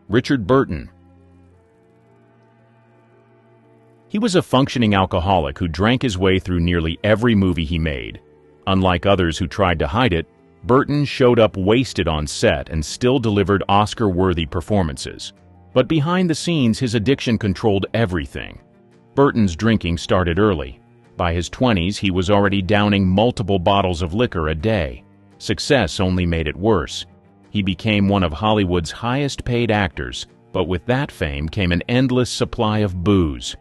Richard Burton. He was a functioning alcoholic who drank his way through nearly every movie he made. Unlike others who tried to hide it, Burton showed up wasted on set and still delivered Oscar-worthy performances. But behind the scenes, his addiction controlled everything. Burton's drinking started early. By his 20s, he was already downing multiple bottles of liquor a day. Success only made it worse. He became one of Hollywood's highest-paid actors, but with that fame came an endless supply of booze.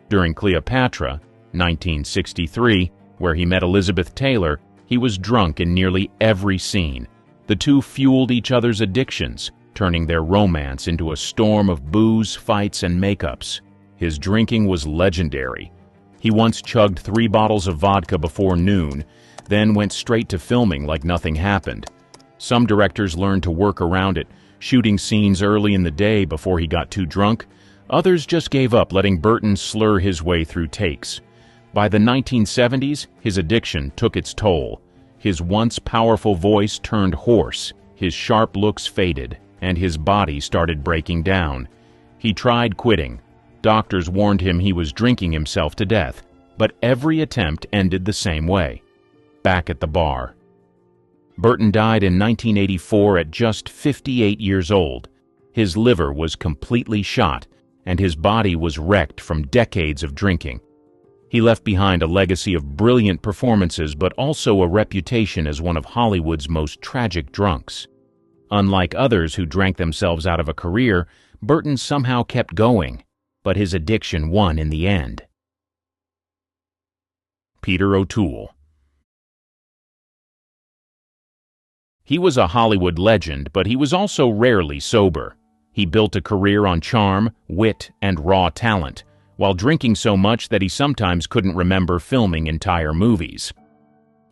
During Cleopatra, 1963, where he met Elizabeth Taylor, he was drunk in nearly every scene. The two fueled each other's addictions, turning their romance into a storm of booze, fights, and makeups. His drinking was legendary. He once chugged 3 bottles of vodka before noon, then went straight to filming like nothing happened. Some directors learned to work around it, shooting scenes early in the day before he got too drunk. Others just gave up, letting Burton slur his way through takes. By the 1970s, his addiction took its toll. His once powerful voice turned hoarse, his sharp looks faded, and his body started breaking down. He tried quitting. Doctors warned him he was drinking himself to death, but every attempt ended the same way: back at the bar. Burton died in 1984 at just 58 years old. His liver was completely shot, and his body was wrecked from decades of drinking. He left behind a legacy of brilliant performances, but also a reputation as one of Hollywood's most tragic drunks. Unlike others who drank themselves out of a career, Burton somehow kept going, but his addiction won in the end. Peter O'Toole. He was a Hollywood legend, but he was also rarely sober. He built a career on charm, wit, and raw talent, while drinking so much that he sometimes couldn't remember filming entire movies.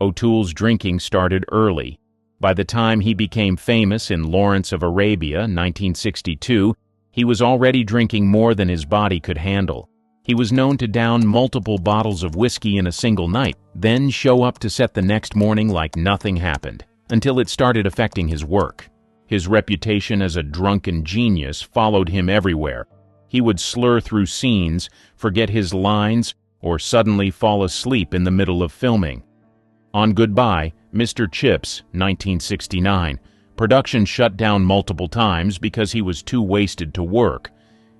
O'Toole's drinking started early. By the time he became famous in Lawrence of Arabia, 1962, he was already drinking more than his body could handle. He was known to down multiple bottles of whiskey in a single night, then show up to set the next morning like nothing happened, until it started affecting his work. His reputation as a drunken genius followed him everywhere. He would slur through scenes, forget his lines, or suddenly fall asleep in the middle of filming. On Goodbye, Mr. Chips, 1969, production shut down multiple times because he was too wasted to work.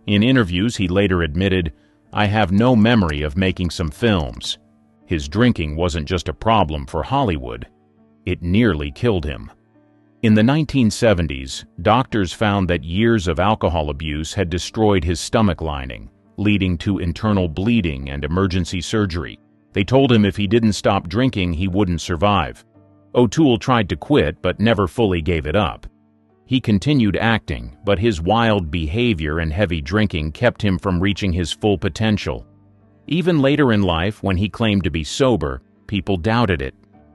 In interviews, he later admitted, "I have no memory of making some films." His drinking wasn't just a problem for Hollywood. It nearly killed him. In the 1970s, doctors found that years of alcohol abuse had destroyed his stomach lining, leading to internal bleeding and emergency surgery. They told him if he didn't stop drinking, he wouldn't survive. O'Toole tried to quit, but never fully gave it up. He continued acting, but his wild behavior and heavy drinking kept him from reaching his full potential. Even later in life, when he claimed to be sober, people doubted it.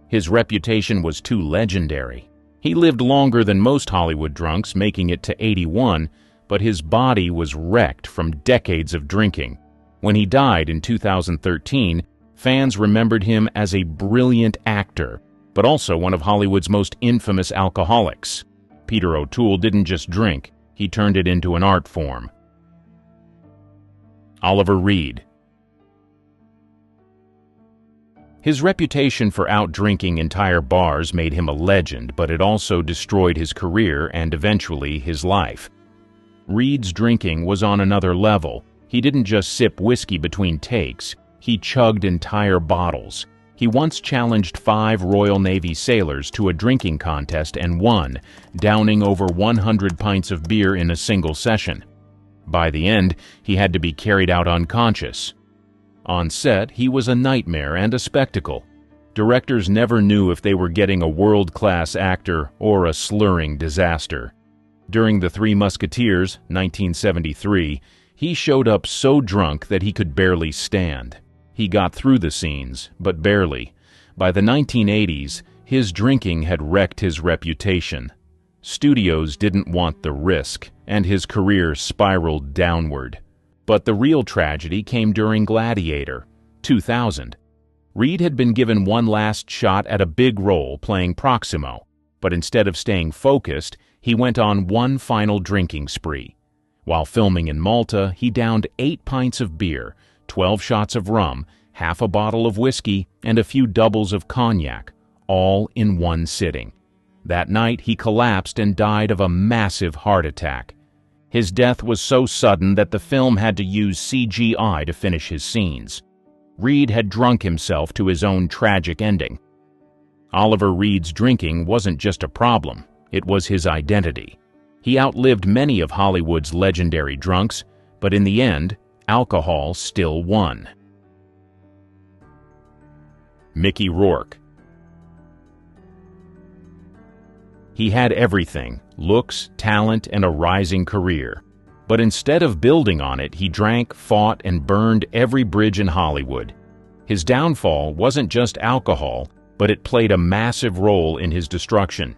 His reputation was too legendary. He lived longer than most Hollywood drunks, making it to 81, but his body was wrecked from decades of drinking. When he died in 2013, fans remembered him as a brilliant actor, but also one of Hollywood's most infamous alcoholics. Peter O'Toole didn't just drink, he turned it into an art form. Oliver Reid. His reputation for out-drinking entire bars made him a legend, but it also destroyed his career and eventually his life. Reid's drinking was on another level. He didn't just sip whiskey between takes, he chugged entire bottles. He once challenged 5 Royal Navy sailors to a drinking contest and won, downing over 100 pints of beer in a single session. By the end, he had to be carried out unconscious. On set, he was a nightmare and a spectacle. Directors never knew if they were getting a world-class actor or a slurring disaster. During The Three Musketeers, 1973, he showed up so drunk that he could barely stand. He got through the scenes, but barely. By the 1980s, his drinking had wrecked his reputation. Studios didn't want the risk, and his career spiraled downward. But the real tragedy came during Gladiator, 2000. Reid had been given one last shot at a big role playing Proximo, but instead of staying focused, he went on one final drinking spree. While filming in Malta, he downed 8 pints of beer, 12 shots of rum, half a bottle of whiskey, and a few doubles of cognac, all in one sitting. That night, he collapsed and died of a massive heart attack. His death was so sudden that the film had to use CGI to finish his scenes. Reid had drunk himself to his own tragic ending. Oliver Reed's drinking wasn't just a problem, it was his identity. He outlived many of Hollywood's legendary drunks, but in the end, alcohol still won. Mickey Rourke. He had everything: looks, talent, and a rising career. But instead of building on it, he drank, fought, and burned every bridge in Hollywood. His downfall wasn't just alcohol, but it played a massive role in his destruction.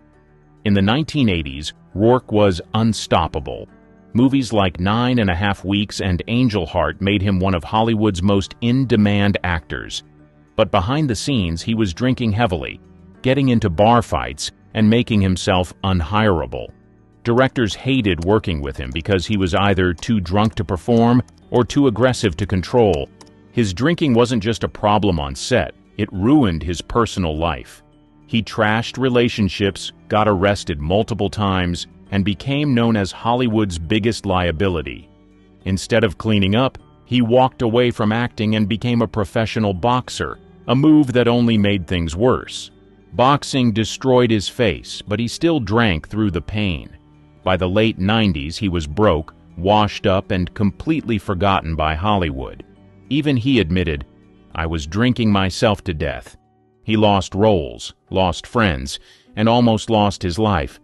In the 1980s, Rourke was unstoppable. Movies like 9.5 Weeks and Angel Heart made him one of Hollywood's most in-demand actors. But behind the scenes, he was drinking heavily, getting into bar fights, and making himself unhireable. Directors hated working with him because he was either too drunk to perform or too aggressive to control. His drinking wasn't just a problem on set, it ruined his personal life. He trashed relationships, got arrested multiple times, and became known as Hollywood's biggest liability. Instead of cleaning up, he walked away from acting and became a professional boxer, a move that only made things worse. Boxing destroyed his face, but he still drank through the pain. By the late 90s, he was broke, washed up, and completely forgotten by Hollywood. Even he admitted, "I was drinking myself to death." He lost roles, lost friends, and almost lost his life.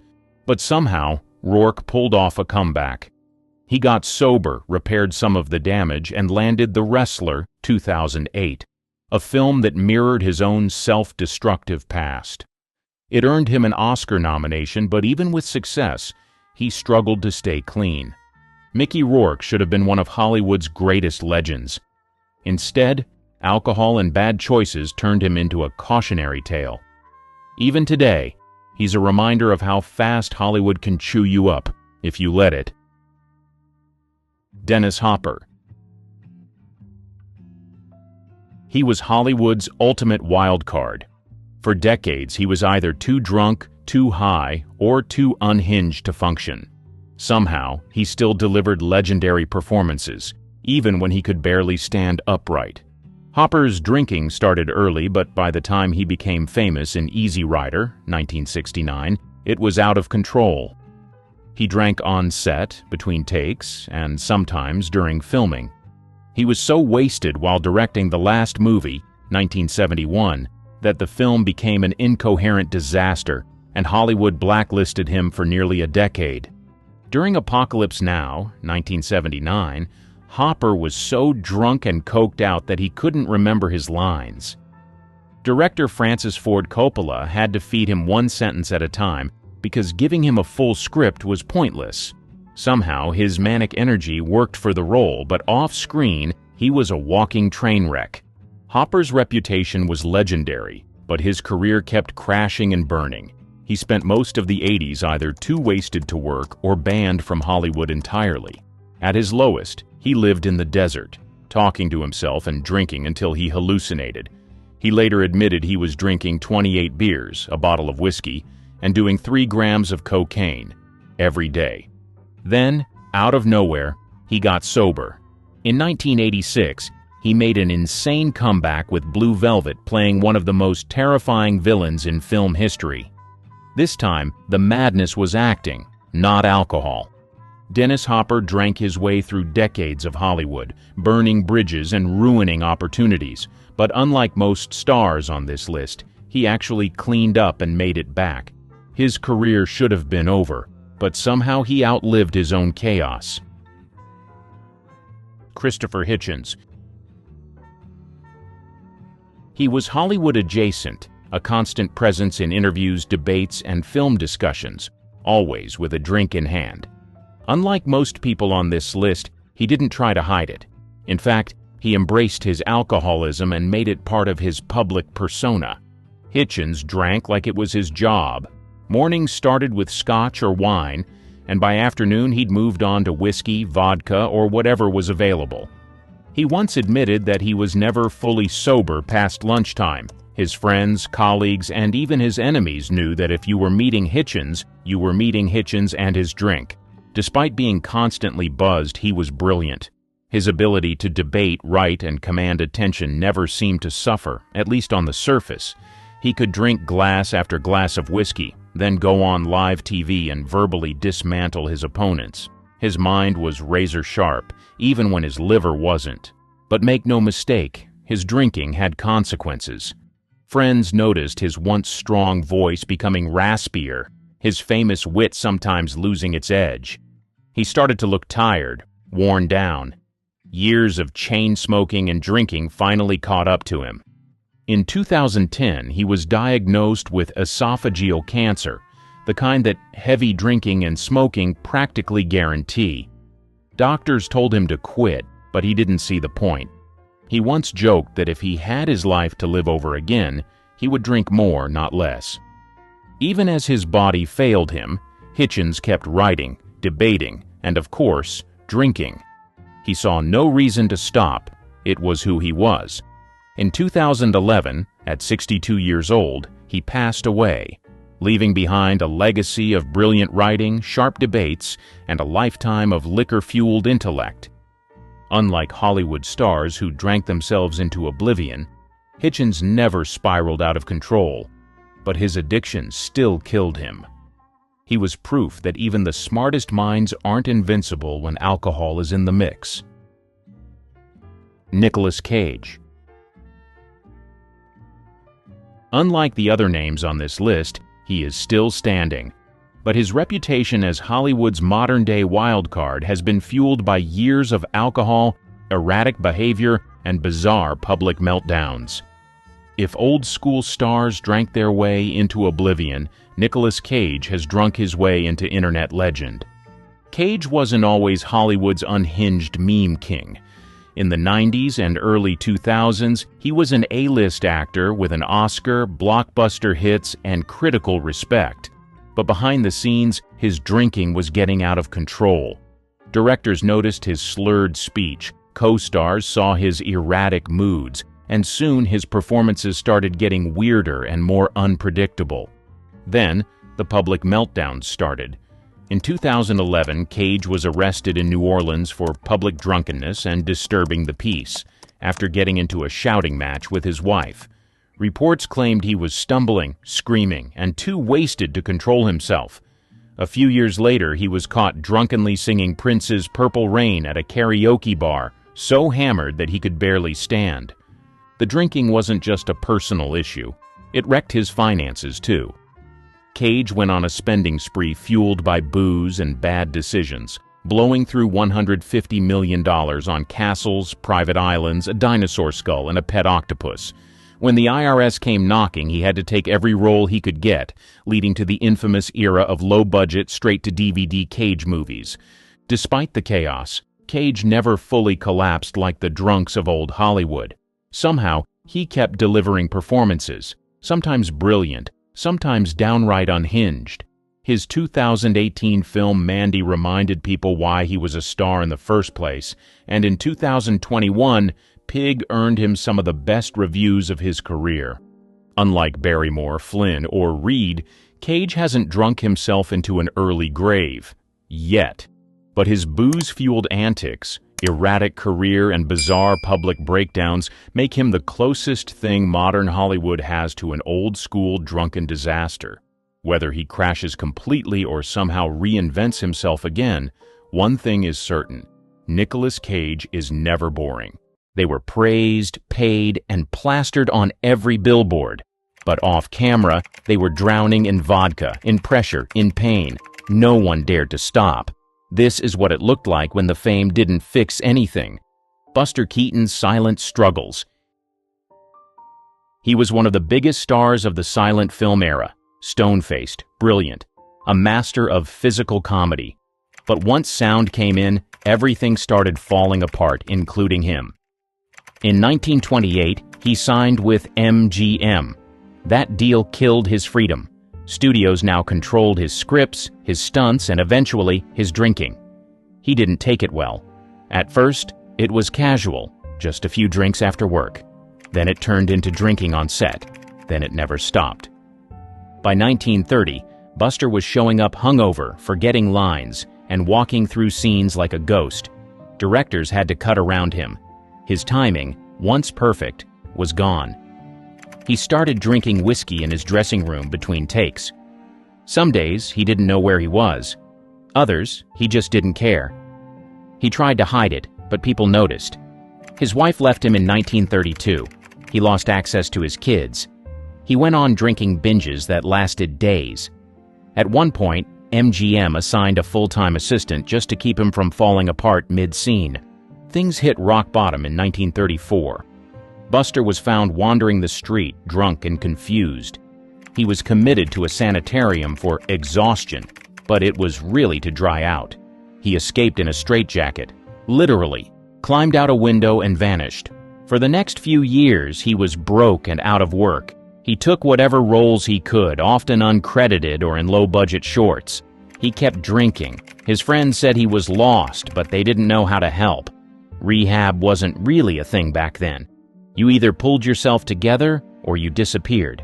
But somehow, Rourke pulled off a comeback. He got sober, repaired some of the damage, and landed The Wrestler, 2008, a film that mirrored his own self-destructive past. It earned him an Oscar nomination, but even with success, he struggled to stay clean. Mickey Rourke should have been one of Hollywood's greatest legends. Instead, alcohol and bad choices turned him into a cautionary tale. Even today, he's a reminder of how fast Hollywood can chew you up if you let it. Dennis Hopper. He was Hollywood's ultimate wild card. For decades, he was either too drunk, too high, or too unhinged to function. Somehow, he still delivered legendary performances, even when he could barely stand upright. Hopper's drinking started early, but by the time he became famous in Easy Rider, 1969, it was out of control. He drank on set, between takes, and sometimes during filming. He was so wasted while directing the last movie, 1971, that the film became an incoherent disaster, and Hollywood blacklisted him for nearly a decade. During Apocalypse Now, 1979, Hopper was so drunk and coked out that he couldn't remember his lines. Director Francis Ford Coppola had to feed him one sentence at a time because giving him a full script was pointless. Somehow, his manic energy worked for the role, but off-screen, he was a walking train wreck. Hopper's reputation was legendary, but his career kept crashing and burning. He spent most of the 80s either too wasted to work or banned from Hollywood entirely. At his lowest, he lived in the desert, talking to himself and drinking until he hallucinated. He later admitted he was drinking 28 beers, a bottle of whiskey, and doing 3 grams of cocaine every day. Then, out of nowhere, he got sober. In 1986, he made an insane comeback with Blue Velvet, playing one of the most terrifying villains in film history. This time, the madness was acting, not alcohol. Dennis Hopper drank his way through decades of Hollywood, burning bridges and ruining opportunities. But unlike most stars on this list, he actually cleaned up and made it back. His career should have been over, but somehow he outlived his own chaos. Christopher Hitchens. He was Hollywood adjacent, a constant presence in interviews, debates, and film discussions, always with a drink in hand. Unlike most people on this list, he didn't try to hide it. In fact, he embraced his alcoholism and made it part of his public persona. Hitchens drank like it was his job. Mornings started with scotch or wine, and by afternoon he'd moved on to whiskey, vodka, or whatever was available. He once admitted that he was never fully sober past lunchtime. His friends, colleagues, and even his enemies knew that if you were meeting Hitchens, you were meeting Hitchens and his drink. Despite being constantly buzzed, he was brilliant. His ability to debate, write, and command attention never seemed to suffer, at least on the surface. He could drink glass after glass of whiskey, then go on live TV and verbally dismantle his opponents. His mind was razor sharp, even when his liver wasn't. But make no mistake, his drinking had consequences. Friends noticed his once strong voice becoming raspier, his famous wit sometimes losing its edge. He started to look tired, worn down. Years of chain smoking and drinking finally caught up to him. In 2010, he was diagnosed with esophageal cancer, the kind that heavy drinking and smoking practically guarantee. Doctors told him to quit, but he didn't see the point. He once joked that if he had his life to live over again, he would drink more, not less. Even as his body failed him, Hitchens kept writing, debating, and of course, drinking. He saw no reason to stop. It was who he was. In 2011, at 62 years old, he passed away, leaving behind a legacy of brilliant writing, sharp debates, and a lifetime of liquor-fueled intellect. Unlike Hollywood stars who drank themselves into oblivion, Hitchens never spiraled out of control, but his addiction still killed him. He was proof that even the smartest minds aren't invincible when alcohol is in the mix. Nicolas Cage. Unlike the other names on this list, he is still standing, but his reputation as Hollywood's modern-day wildcard has been fueled by years of alcohol, erratic behavior, and bizarre public meltdowns. If old-school stars drank their way into oblivion, Nicolas Cage has drunk his way into internet legend. Cage wasn't always Hollywood's unhinged meme king. In the 90s and early 2000s, he was an A-list actor with an Oscar, blockbuster hits, and critical respect. But behind the scenes, his drinking was getting out of control. Directors noticed his slurred speech, co-stars saw his erratic moods, and soon his performances started getting weirder and more unpredictable. Then, the public meltdowns started. In 2011, Cage was arrested in New Orleans for public drunkenness and disturbing the peace, after getting into a shouting match with his wife. Reports claimed he was stumbling, screaming, and too wasted to control himself. A few years later, he was caught drunkenly singing Prince's Purple Rain at a karaoke bar, so hammered that he could barely stand. The drinking wasn't just a personal issue. It wrecked his finances, too. Cage went on a spending spree fueled by booze and bad decisions, blowing through $150 million on castles, private islands, a dinosaur skull, and a pet octopus. When the IRS came knocking, he had to take every role he could get, leading to the infamous era of low-budget, straight-to-DVD Cage movies. Despite the chaos, Cage never fully collapsed like the drunks of old Hollywood. Somehow, he kept delivering performances, sometimes brilliant, sometimes downright unhinged. His 2018 film Mandy reminded people why he was a star in the first place, and in 2021, Pig earned him some of the best reviews of his career. Unlike Barrymore, Flynn, or Reid, Cage hasn't drunk himself into an early grave. Yet. But his booze-fueled antics, erratic career, and bizarre public breakdowns make him the closest thing modern Hollywood has to an old-school drunken disaster. Whether he crashes completely or somehow reinvents himself again, one thing is certain: Nicolas Cage is never boring. They were praised, paid, and plastered on every billboard. But off-camera, they were drowning in vodka, in pressure, in pain. No one dared to stop. This is what it looked like when the fame didn't fix anything. Buster Keaton's silent struggles. He was one of the biggest stars of the silent film era, stone-faced, brilliant, a master of physical comedy. But once sound came in, everything started falling apart, including him. In 1928, he signed with MGM. That deal killed his freedom. Studios now controlled his scripts, his stunts, and eventually his drinking. He didn't take it well. At first, it was casual, just a few drinks after work. Then it turned into drinking on set. Then it never stopped. By 1930, Buster was showing up hungover, forgetting lines, and walking through scenes like a ghost. Directors had to cut around him. His timing, once perfect, was gone. He started drinking whiskey in his dressing room between takes. Some days, he didn't know where he was. Others, he just didn't care. He tried to hide it, but people noticed. His wife left him in 1932. He lost access to his kids. He went on drinking binges that lasted days. At one point, MGM assigned a full-time assistant just to keep him from falling apart mid-scene. Things hit rock bottom in 1934. Buster was found wandering the street, drunk and confused. He was committed to a sanitarium for exhaustion, but it was really to dry out. He escaped in a straitjacket, literally, climbed out a window and vanished. For the next few years, he was broke and out of work. He took whatever roles he could, often uncredited or in low-budget shorts. He kept drinking. His friends said he was lost, but they didn't know how to help. Rehab wasn't really a thing back then. You either pulled yourself together or you disappeared.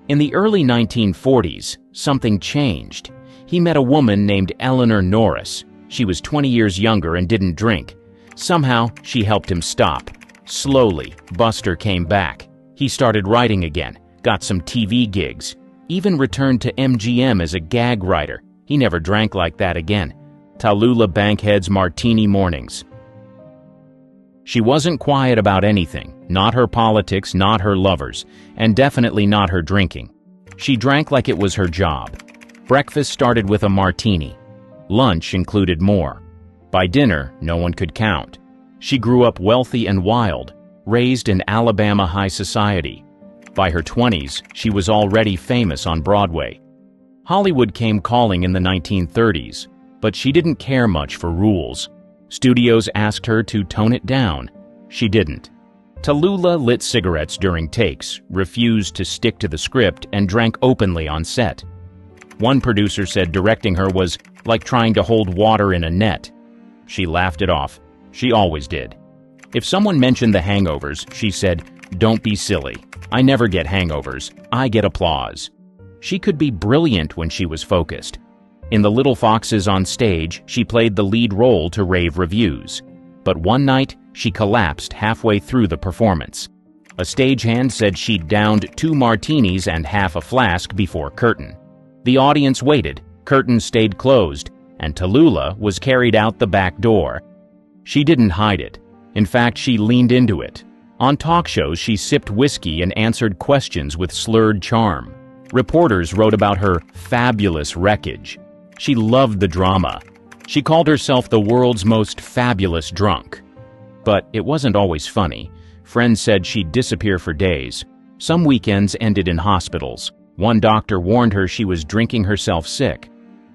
In the early 1940s, something changed. He met a woman named Eleanor Norris. She was 20 years younger and didn't drink. Somehow, she helped him stop. Slowly, Buster came back. He started writing again, got some TV gigs, even returned to MGM as a gag writer. He never drank like that again. Tallulah Bankhead's Martini Mornings. She wasn't quiet about anything, not her politics, not her lovers, and definitely not her drinking. She drank like it was her job. Breakfast started with a martini. Lunch included more. By dinner, no one could count. She grew up wealthy and wild, raised in Alabama high society. By her 20s, she was already famous on Broadway. Hollywood came calling in the 1930s, but she didn't care much for rules. Studios asked her to tone it down. She didn't. Tallulah lit cigarettes during takes, refused to stick to the script, and drank openly on set. One producer said directing her was like trying to hold water in a net. She laughed it off. She always did. If someone mentioned the hangovers, she said, "Don't be silly. I never get hangovers. I get applause." She could be brilliant when she was focused. In The Little Foxes on stage, she played the lead role to rave reviews. But one night, she collapsed halfway through the performance. A stagehand said she'd downed 2 martinis and half a flask before curtain. The audience waited, curtain stayed closed, and Tallulah was carried out the back door. She didn't hide it. In fact, she leaned into it. On talk shows, she sipped whiskey and answered questions with slurred charm. Reporters wrote about her fabulous wreckage. She loved the drama. She called herself the world's most fabulous drunk. But it wasn't always funny. Friends said she'd disappear for days. Some weekends ended in hospitals. One doctor warned her she was drinking herself sick.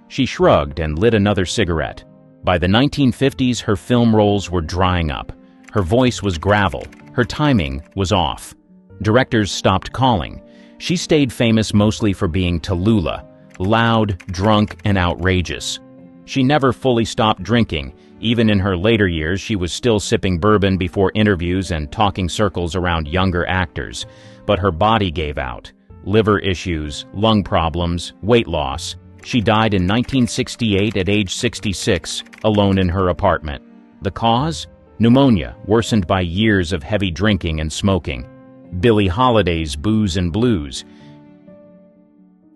She shrugged and lit another cigarette. By the 1950s, her film roles were drying up. Her voice was gravel. Her timing was off. Directors stopped calling. She stayed famous mostly for being Tallulah, loud, drunk, and outrageous. She never fully stopped drinking. Even in her later years, she was still sipping bourbon before interviews and talking circles around younger actors. But her body gave out. Liver issues, lung problems, weight loss. She died in 1968 at age 66, alone in her apartment. The cause? Pneumonia, worsened by years of heavy drinking and smoking. Billie Holiday's Booze and Blues.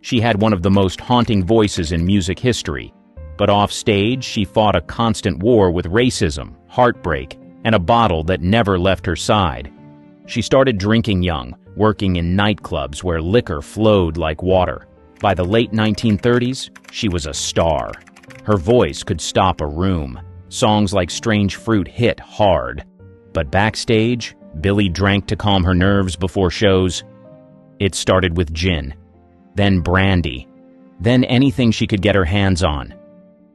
She had one of the most haunting voices in music history. But off stage, she fought a constant war with racism, heartbreak, and a bottle that never left her side. She started drinking young, working in nightclubs where liquor flowed like water. By the late 1930s, she was a star. Her voice could stop a room. Songs like Strange Fruit hit hard. But backstage, Billie drank to calm her nerves before shows. It started with gin, then brandy, then anything she could get her hands on.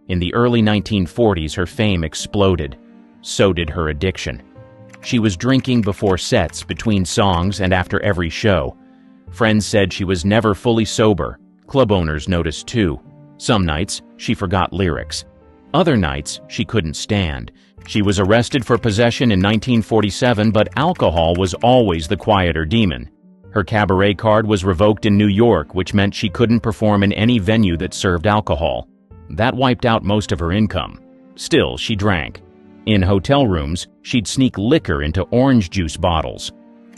In the early 1940s, her fame exploded. So did her addiction. She was drinking before sets, between songs, and after every show. Friends said she was never fully sober. Club owners noticed too. Some nights, she forgot lyrics. Other nights, she couldn't stand. She was arrested for possession in 1947, but alcohol was always the quieter demon. Her cabaret card was revoked in New York, which meant she couldn't perform in any venue that served alcohol. That wiped out most of her income. Still, she drank. In hotel rooms, she'd sneak liquor into orange juice bottles.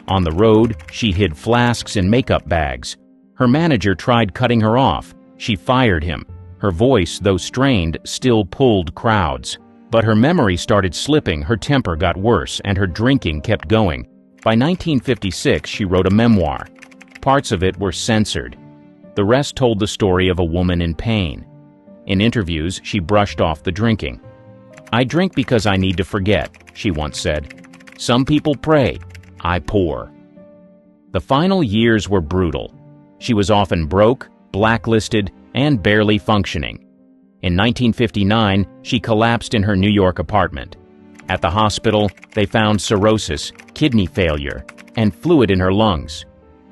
On the road, she hid flasks in makeup bags. Her manager tried cutting her off. She fired him. Her voice, though strained, still pulled crowds. But her memory started slipping, her temper got worse, and her drinking kept going. By 1956, she wrote a memoir. Parts of it were censored. The rest told the story of a woman in pain. In interviews, she brushed off the drinking. "I drink because I need to forget," she once said. "Some people pray. I pour." The final years were brutal. She was often broke, blacklisted, and barely functioning. In 1959, she collapsed in her New York apartment. At the hospital, they found cirrhosis, kidney failure, and fluid in her lungs.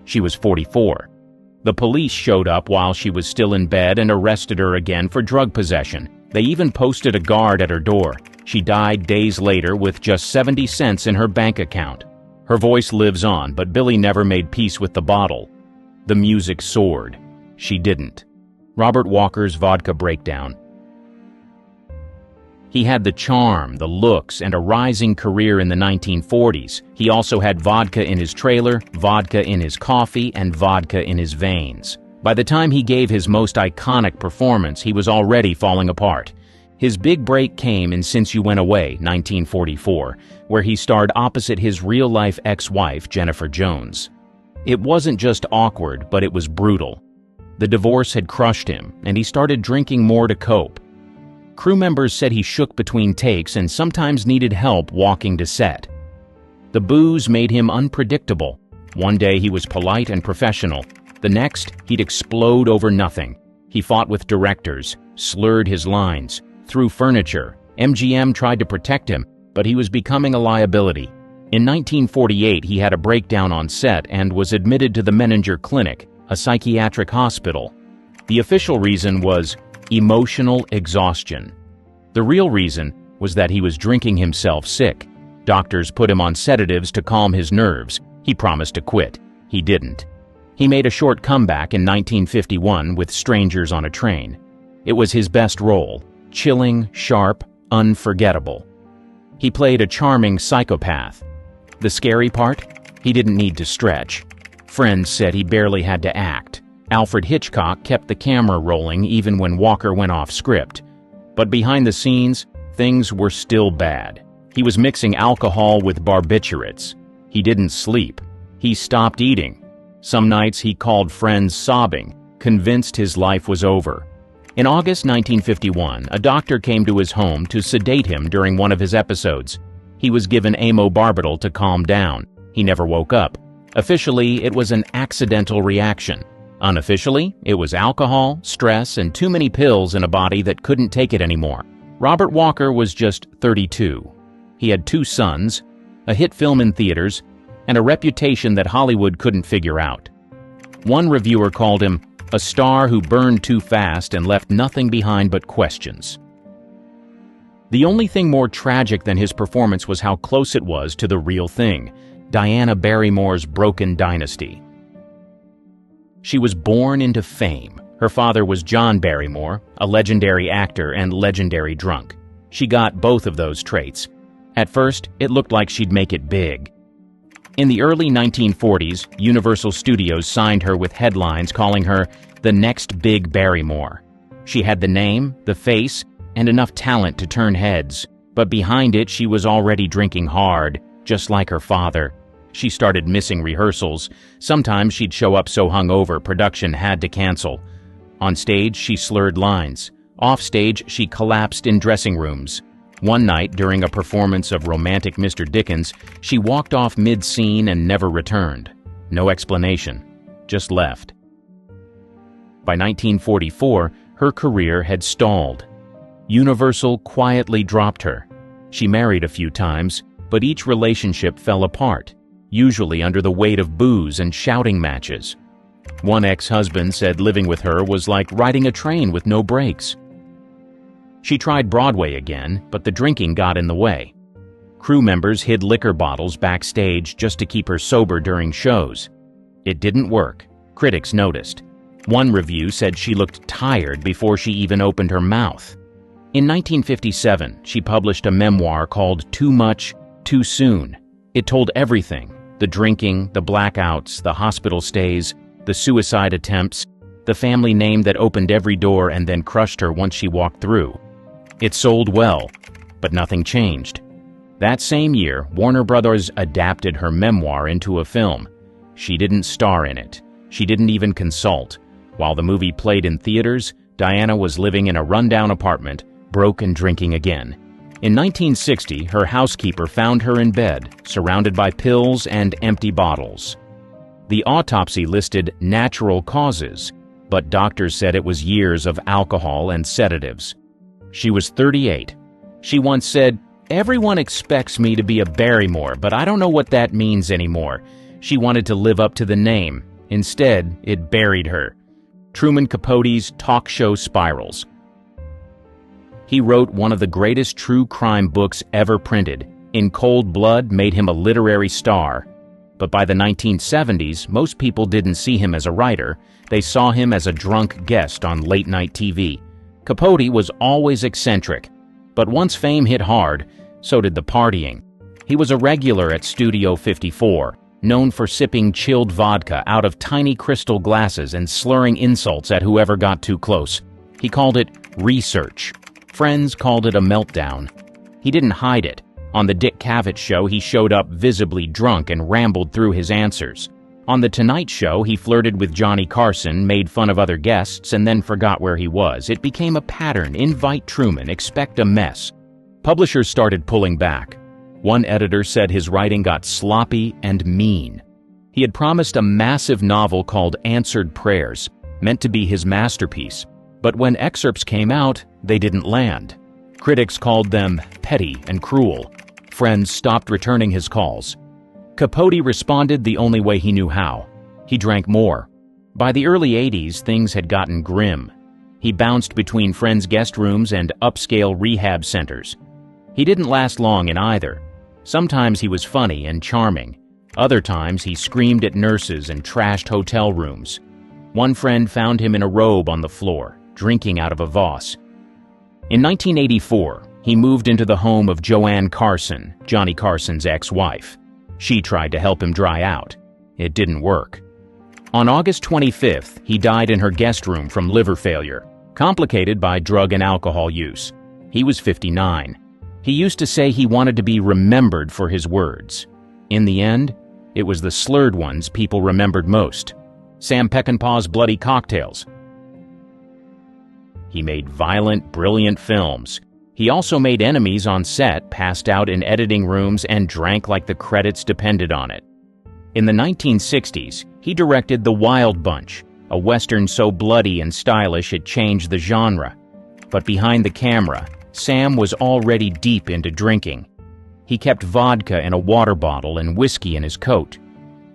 She was 44. The police showed up while she was still in bed and arrested her again for drug possession. They even posted a guard at her door. She died days later with just 70 cents in her bank account. Her voice lives on, but Billie never made peace with the bottle. The music soared. She didn't. Robert Walker's vodka breakdown. He had the charm, the looks, and a rising career in the 1940s. He also had vodka in his trailer, vodka in his coffee, and vodka in his veins. By the time he gave his most iconic performance, he was already falling apart. His big break came in Since You Went Away, 1944, where he starred opposite his real-life ex-wife, Jennifer Jones. It wasn't just awkward, but it was brutal. The divorce had crushed him, and he started drinking more to cope. Crew members said he shook between takes and sometimes needed help walking to set. The booze made him unpredictable. One day he was polite and professional. The next, he'd explode over nothing. He fought with directors, slurred his lines, threw furniture. MGM tried to protect him, but he was becoming a liability. In 1948, he had a breakdown on set and was admitted to the Menninger Clinic, a psychiatric hospital. The official reason was emotional exhaustion. The real reason was that he was drinking himself sick. Doctors put him on sedatives to calm his nerves. He promised to quit. He didn't. He made a short comeback in 1951 with Strangers on a Train. It was his best role, chilling, sharp, unforgettable. He played a charming psychopath. The scary part? He didn't need to stretch. Friends said he barely had to act. Alfred Hitchcock kept the camera rolling even when Walker went off script. But behind the scenes, things were still bad. He was mixing alcohol with barbiturates. He didn't sleep. He stopped eating. Some nights he called friends sobbing, convinced his life was over. In August 1951, a doctor came to his home to sedate him during one of his episodes. He was given amobarbital to calm down. He never woke up. Officially, it was an accidental reaction. Unofficially, it was alcohol, stress, and too many pills in a body that couldn't take it anymore. Robert Walker was just 32. He had 2 sons, a hit film in theaters, and a reputation that Hollywood couldn't figure out. One reviewer called him a star who burned too fast and left nothing behind but questions. The only thing more tragic than his performance was how close it was to the real thing, Diana Barrymore's broken dynasty. She was born into fame. Her father was John Barrymore, a legendary actor and legendary drunk. She got both of those traits. At first, it looked like she'd make it big. In the early 1940s, Universal Studios signed her with headlines calling her the next big Barrymore. She had the name, the face, and enough talent to turn heads. But behind it, she was already drinking hard, just like her father. She started missing rehearsals. Sometimes she'd show up so hungover production had to cancel. On stage, she slurred lines. Off stage, she collapsed in dressing rooms. One night, during a performance of Romantic Mr. Dickens, she walked off mid-scene and never returned. No explanation. Just left. By 1944, her career had stalled. Universal quietly dropped her. She married a few times, but each relationship fell apart, usually under the weight of booze and shouting matches. One ex-husband said living with her was like riding a train with no brakes. She tried Broadway again, but the drinking got in the way. Crew members hid liquor bottles backstage just to keep her sober during shows. It didn't work. Critics noticed. One review said she looked tired before she even opened her mouth. In 1957, she published a memoir called Too Much, Too Soon. It told everything, The drinking, the blackouts, the hospital stays, the suicide attempts, the family name that opened every door and then crushed her once she walked through. It sold well, but nothing changed. That same year, Warner Brothers adapted her memoir into a film. She didn't star in it. She didn't even consult. While the movie played in theaters, Diana was living in a rundown apartment, broke and drinking again. In 1960, her housekeeper found her in bed, surrounded by pills and empty bottles. The autopsy listed natural causes, but doctors said it was years of alcohol and sedatives. She was 38. She once said, "Everyone expects me to be a Barrymore, but I don't know what that means anymore." She wanted to live up to the name. Instead, it buried her. Truman Capote's talk show spirals. He wrote one of the greatest true crime books ever printed. In Cold Blood made him a literary star. But by the 1970s, most people didn't see him as a writer. They saw him as a drunk guest on late-night TV. Capote was always eccentric. But once fame hit hard, so did the partying. He was a regular at Studio 54, known for sipping chilled vodka out of tiny crystal glasses and slurring insults at whoever got too close. He called it research. Friends called it a meltdown. He didn't hide it. On the Dick Cavett Show, he showed up visibly drunk and rambled through his answers. On The Tonight Show, he flirted with Johnny Carson, made fun of other guests, and then forgot where he was. It became a pattern. Invite Truman, expect a mess. Publishers started pulling back. One editor said his writing got sloppy and mean. He had promised a massive novel called Answered Prayers, meant to be his masterpiece. But when excerpts came out, they didn't land. Critics called them petty and cruel. Friends stopped returning his calls. Capote responded the only way he knew how. He drank more. By the early 80s, things had gotten grim. He bounced between friends' guest rooms and upscale rehab centers. He didn't last long in either. Sometimes he was funny and charming. Other times he screamed at nurses and trashed hotel rooms. One friend found him in a robe on the floor, drinking out of a vase. In 1984, he moved into the home of Joanne Carson, Johnny Carson's ex-wife. She tried to help him dry out. It didn't work. On August 25th, he died in her guest room from liver failure, complicated by drug and alcohol use. He was 59. He used to say he wanted to be remembered for his words. In the end, it was the slurred ones people remembered most. Sam Peckinpah's Bloody Cocktails. He made violent, brilliant films. He also made enemies on set, passed out in editing rooms, and drank like the credits depended on it. In the 1960s, he directed The Wild Bunch, a western so bloody and stylish it changed the genre. But behind the camera, Sam was already deep into drinking. He kept vodka in a water bottle and whiskey in his coat.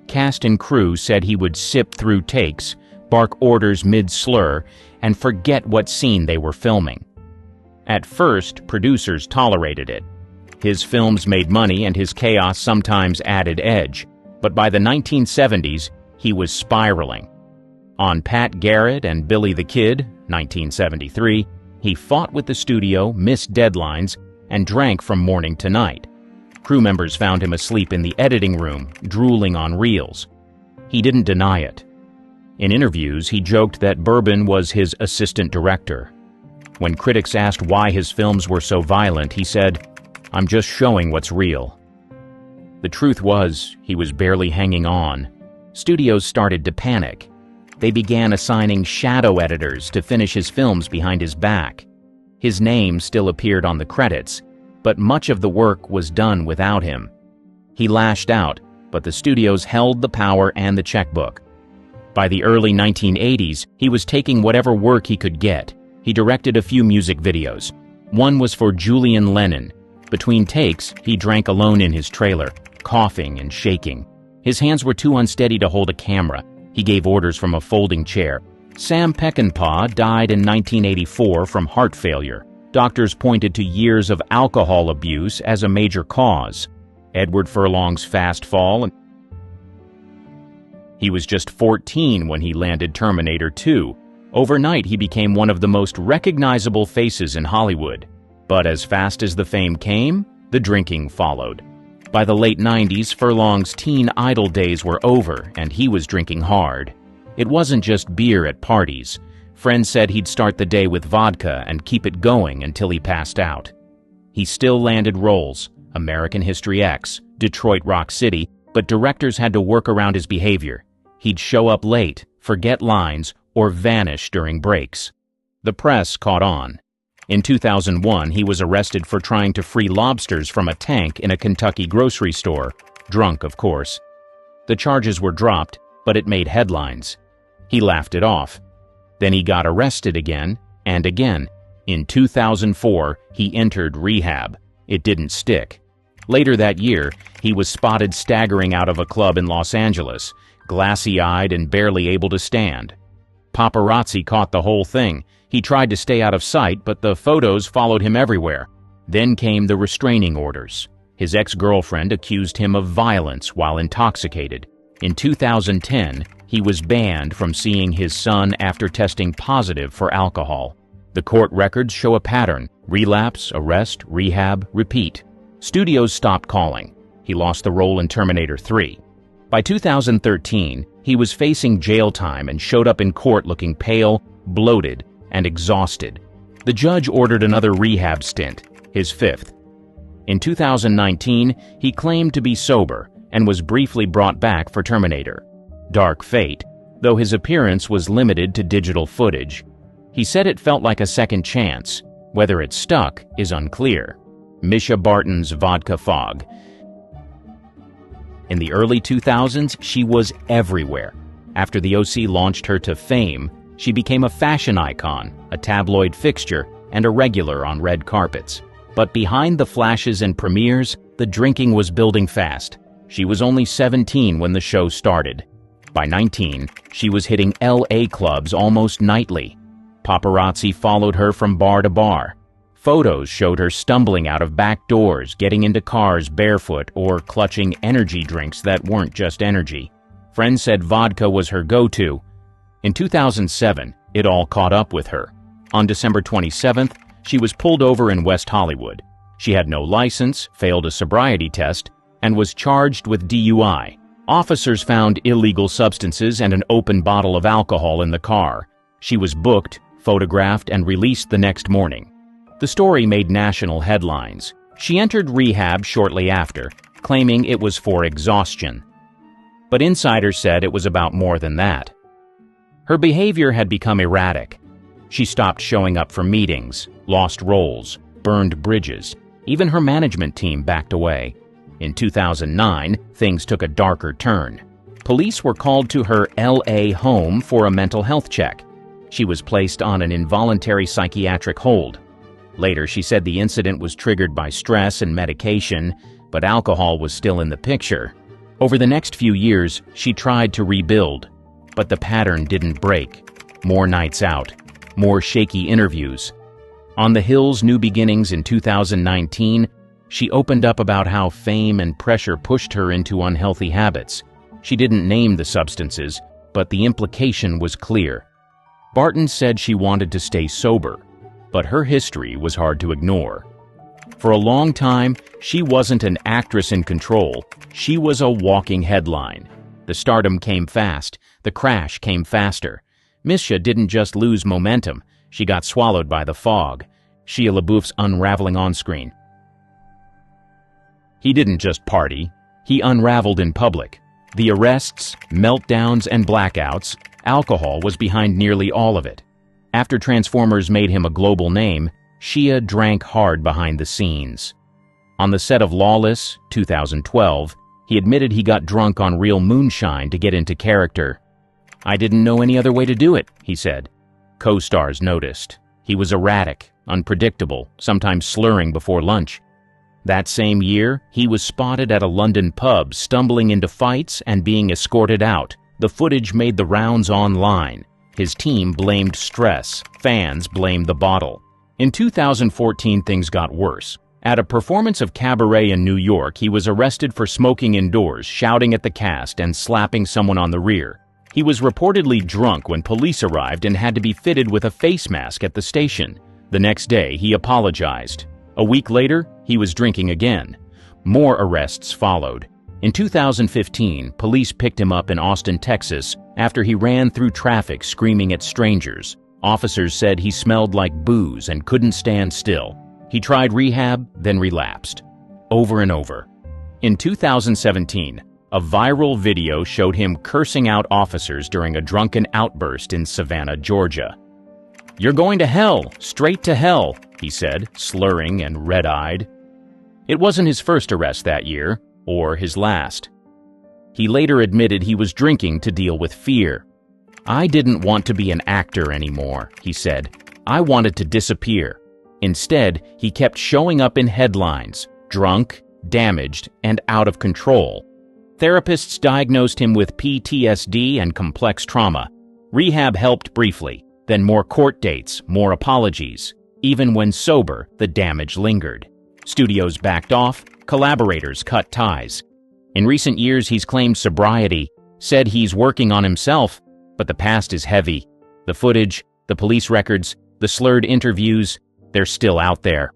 Cast and crew said he would sip through takes, bark orders mid-slur, and forget what scene they were filming. At first, producers tolerated it. His films made money and his chaos sometimes added edge, but by the 1970s, he was spiraling. On Pat Garrett and Billy the Kid, 1973, he fought with the studio, missed deadlines, and drank from morning to night. Crew members found him asleep in the editing room, drooling on reels. He didn't deny it. In interviews, he joked that bourbon was his assistant director. When critics asked why his films were so violent, he said, "I'm just showing what's real." The truth was, he was barely hanging on. Studios started to panic. They began assigning shadow editors to finish his films behind his back. His name still appeared on the credits, but much of the work was done without him. He lashed out, but the studios held the power and the checkbook. By the early 1980s, he was taking whatever work he could get. He directed a few music videos. One was for Julian Lennon. Between takes, he drank alone in his trailer, coughing and shaking. His hands were too unsteady to hold a camera. He gave orders from a folding chair. Sam Peckinpah died in 1984 from heart failure. Doctors pointed to years of alcohol abuse as a major cause. Edward Furlong's fast fall. He was just 14 when he landed Terminator 2. Overnight, he became one of the most recognizable faces in Hollywood. But as fast as the fame came, the drinking followed. By the late 90s, Furlong's teen idol days were over, and he was drinking hard. It wasn't just beer at parties. Friends said he'd start the day with vodka and keep it going until he passed out. He still landed roles, American History X, Detroit Rock City, but directors had to work around his behavior. He'd show up late, forget lines, or vanish during breaks. The press caught on. In 2001, he was arrested for trying to free lobsters from a tank in a Kentucky grocery store. Drunk, of course. The charges were dropped, but it made headlines. He laughed it off. Then he got arrested again and again. In 2004, he entered rehab. It didn't stick. Later that year, he was spotted staggering out of a club in Los Angeles, glassy-eyed and barely able to stand. Paparazzi caught the whole thing. He tried to stay out of sight, but the photos followed him everywhere. Then came the restraining orders. His ex-girlfriend accused him of violence while intoxicated. In 2010, he was banned from seeing his son after testing positive for alcohol. The court records show a pattern: relapse, arrest, rehab, repeat. Studios stopped calling. He lost the role in Terminator 3. By 2013, he was facing jail time and showed up in court looking pale, bloated, and exhausted. The judge ordered another rehab stint, his fifth. In 2019, he claimed to be sober and was briefly brought back for Terminator. Dark fate, though his appearance was limited to digital footage. He said it felt like a second chance. Whether it stuck is unclear. Mischa Barton's Vodka Fog. In the early 2000s, she was everywhere. After the OC launched her to fame, she became a fashion icon, a tabloid fixture, and a regular on red carpets. But behind the flashes and premieres, the drinking was building fast. She was only 17 when the show started. By 19, she was hitting LA clubs almost nightly. Paparazzi followed her from bar to bar. Photos showed her stumbling out of back doors, getting into cars barefoot, or clutching energy drinks that weren't just energy. Friends said vodka was her go-to. In 2007, it all caught up with her. On December 27th, she was pulled over in West Hollywood. She had no license, failed a sobriety test, and was charged with DUI. Officers found illegal substances and an open bottle of alcohol in the car. She was booked, photographed, and released the next morning. The story made national headlines. She entered rehab shortly after, claiming it was for exhaustion. But insiders said it was about more than that. Her behavior had become erratic. She stopped showing up for meetings, lost roles, burned bridges. Even her management team backed away. In 2009, things took a darker turn. Police were called to her LA home for a mental health check. She was placed on an involuntary psychiatric hold. Later, she said the incident was triggered by stress and medication, but alcohol was still in the picture. Over the next few years, she tried to rebuild, but the pattern didn't break. More nights out, more shaky interviews. On the Hill's New Beginnings in 2019, she opened up about how fame and pressure pushed her into unhealthy habits. She didn't name the substances, but the implication was clear. Barton said she wanted to stay sober, but her history was hard to ignore. For a long time, she wasn't an actress in control. She was a walking headline. The stardom came fast. The crash came faster. Mischa didn't just lose momentum. She got swallowed by the fog. Shia LaBeouf's unraveling on-screen. He didn't just party. He unraveled in public. The arrests, meltdowns, and blackouts, alcohol was behind nearly all of it. After Transformers made him a global name, Shia drank hard behind the scenes. On the set of Lawless, 2012, he admitted he got drunk on real moonshine to get into character. "I didn't know any other way to do it," he said. Co-stars noticed. He was erratic, unpredictable, sometimes slurring before lunch. That same year, he was spotted at a London pub stumbling into fights and being escorted out. The footage made the rounds online. His team blamed stress. Fans blamed the bottle. In 2014, things got worse. At a performance of Cabaret in New York, he was arrested for smoking indoors, shouting at the cast, and slapping someone on the rear. He was reportedly drunk when police arrived and had to be fitted with a face mask at the station. The next day, he apologized. A week later, he was drinking again. More arrests followed. In 2015, police picked him up in Austin, Texas, after he ran through traffic screaming at strangers. Officers said he smelled like booze and couldn't stand still. He tried rehab, then relapsed. Over and over. In 2017, a viral video showed him cursing out officers during a drunken outburst in Savannah, Georgia. "You're going to hell, straight to hell," he said, slurring and red-eyed. It wasn't his first arrest that year, or his last. He later admitted he was drinking to deal with fear. "I didn't want to be an actor anymore," he said. "I wanted to disappear." Instead, he kept showing up in headlines, drunk, damaged, and out of control. Therapists diagnosed him with PTSD and complex trauma. Rehab helped briefly, then more court dates, more apologies. Even when sober, the damage lingered. Studios backed off, collaborators cut ties. In recent years, he's claimed sobriety, said he's working on himself, but the past is heavy. The footage, the police records, the slurred interviews, they're still out there.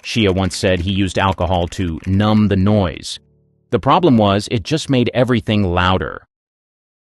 Shia once said he used alcohol to numb the noise. The problem was, it just made everything louder.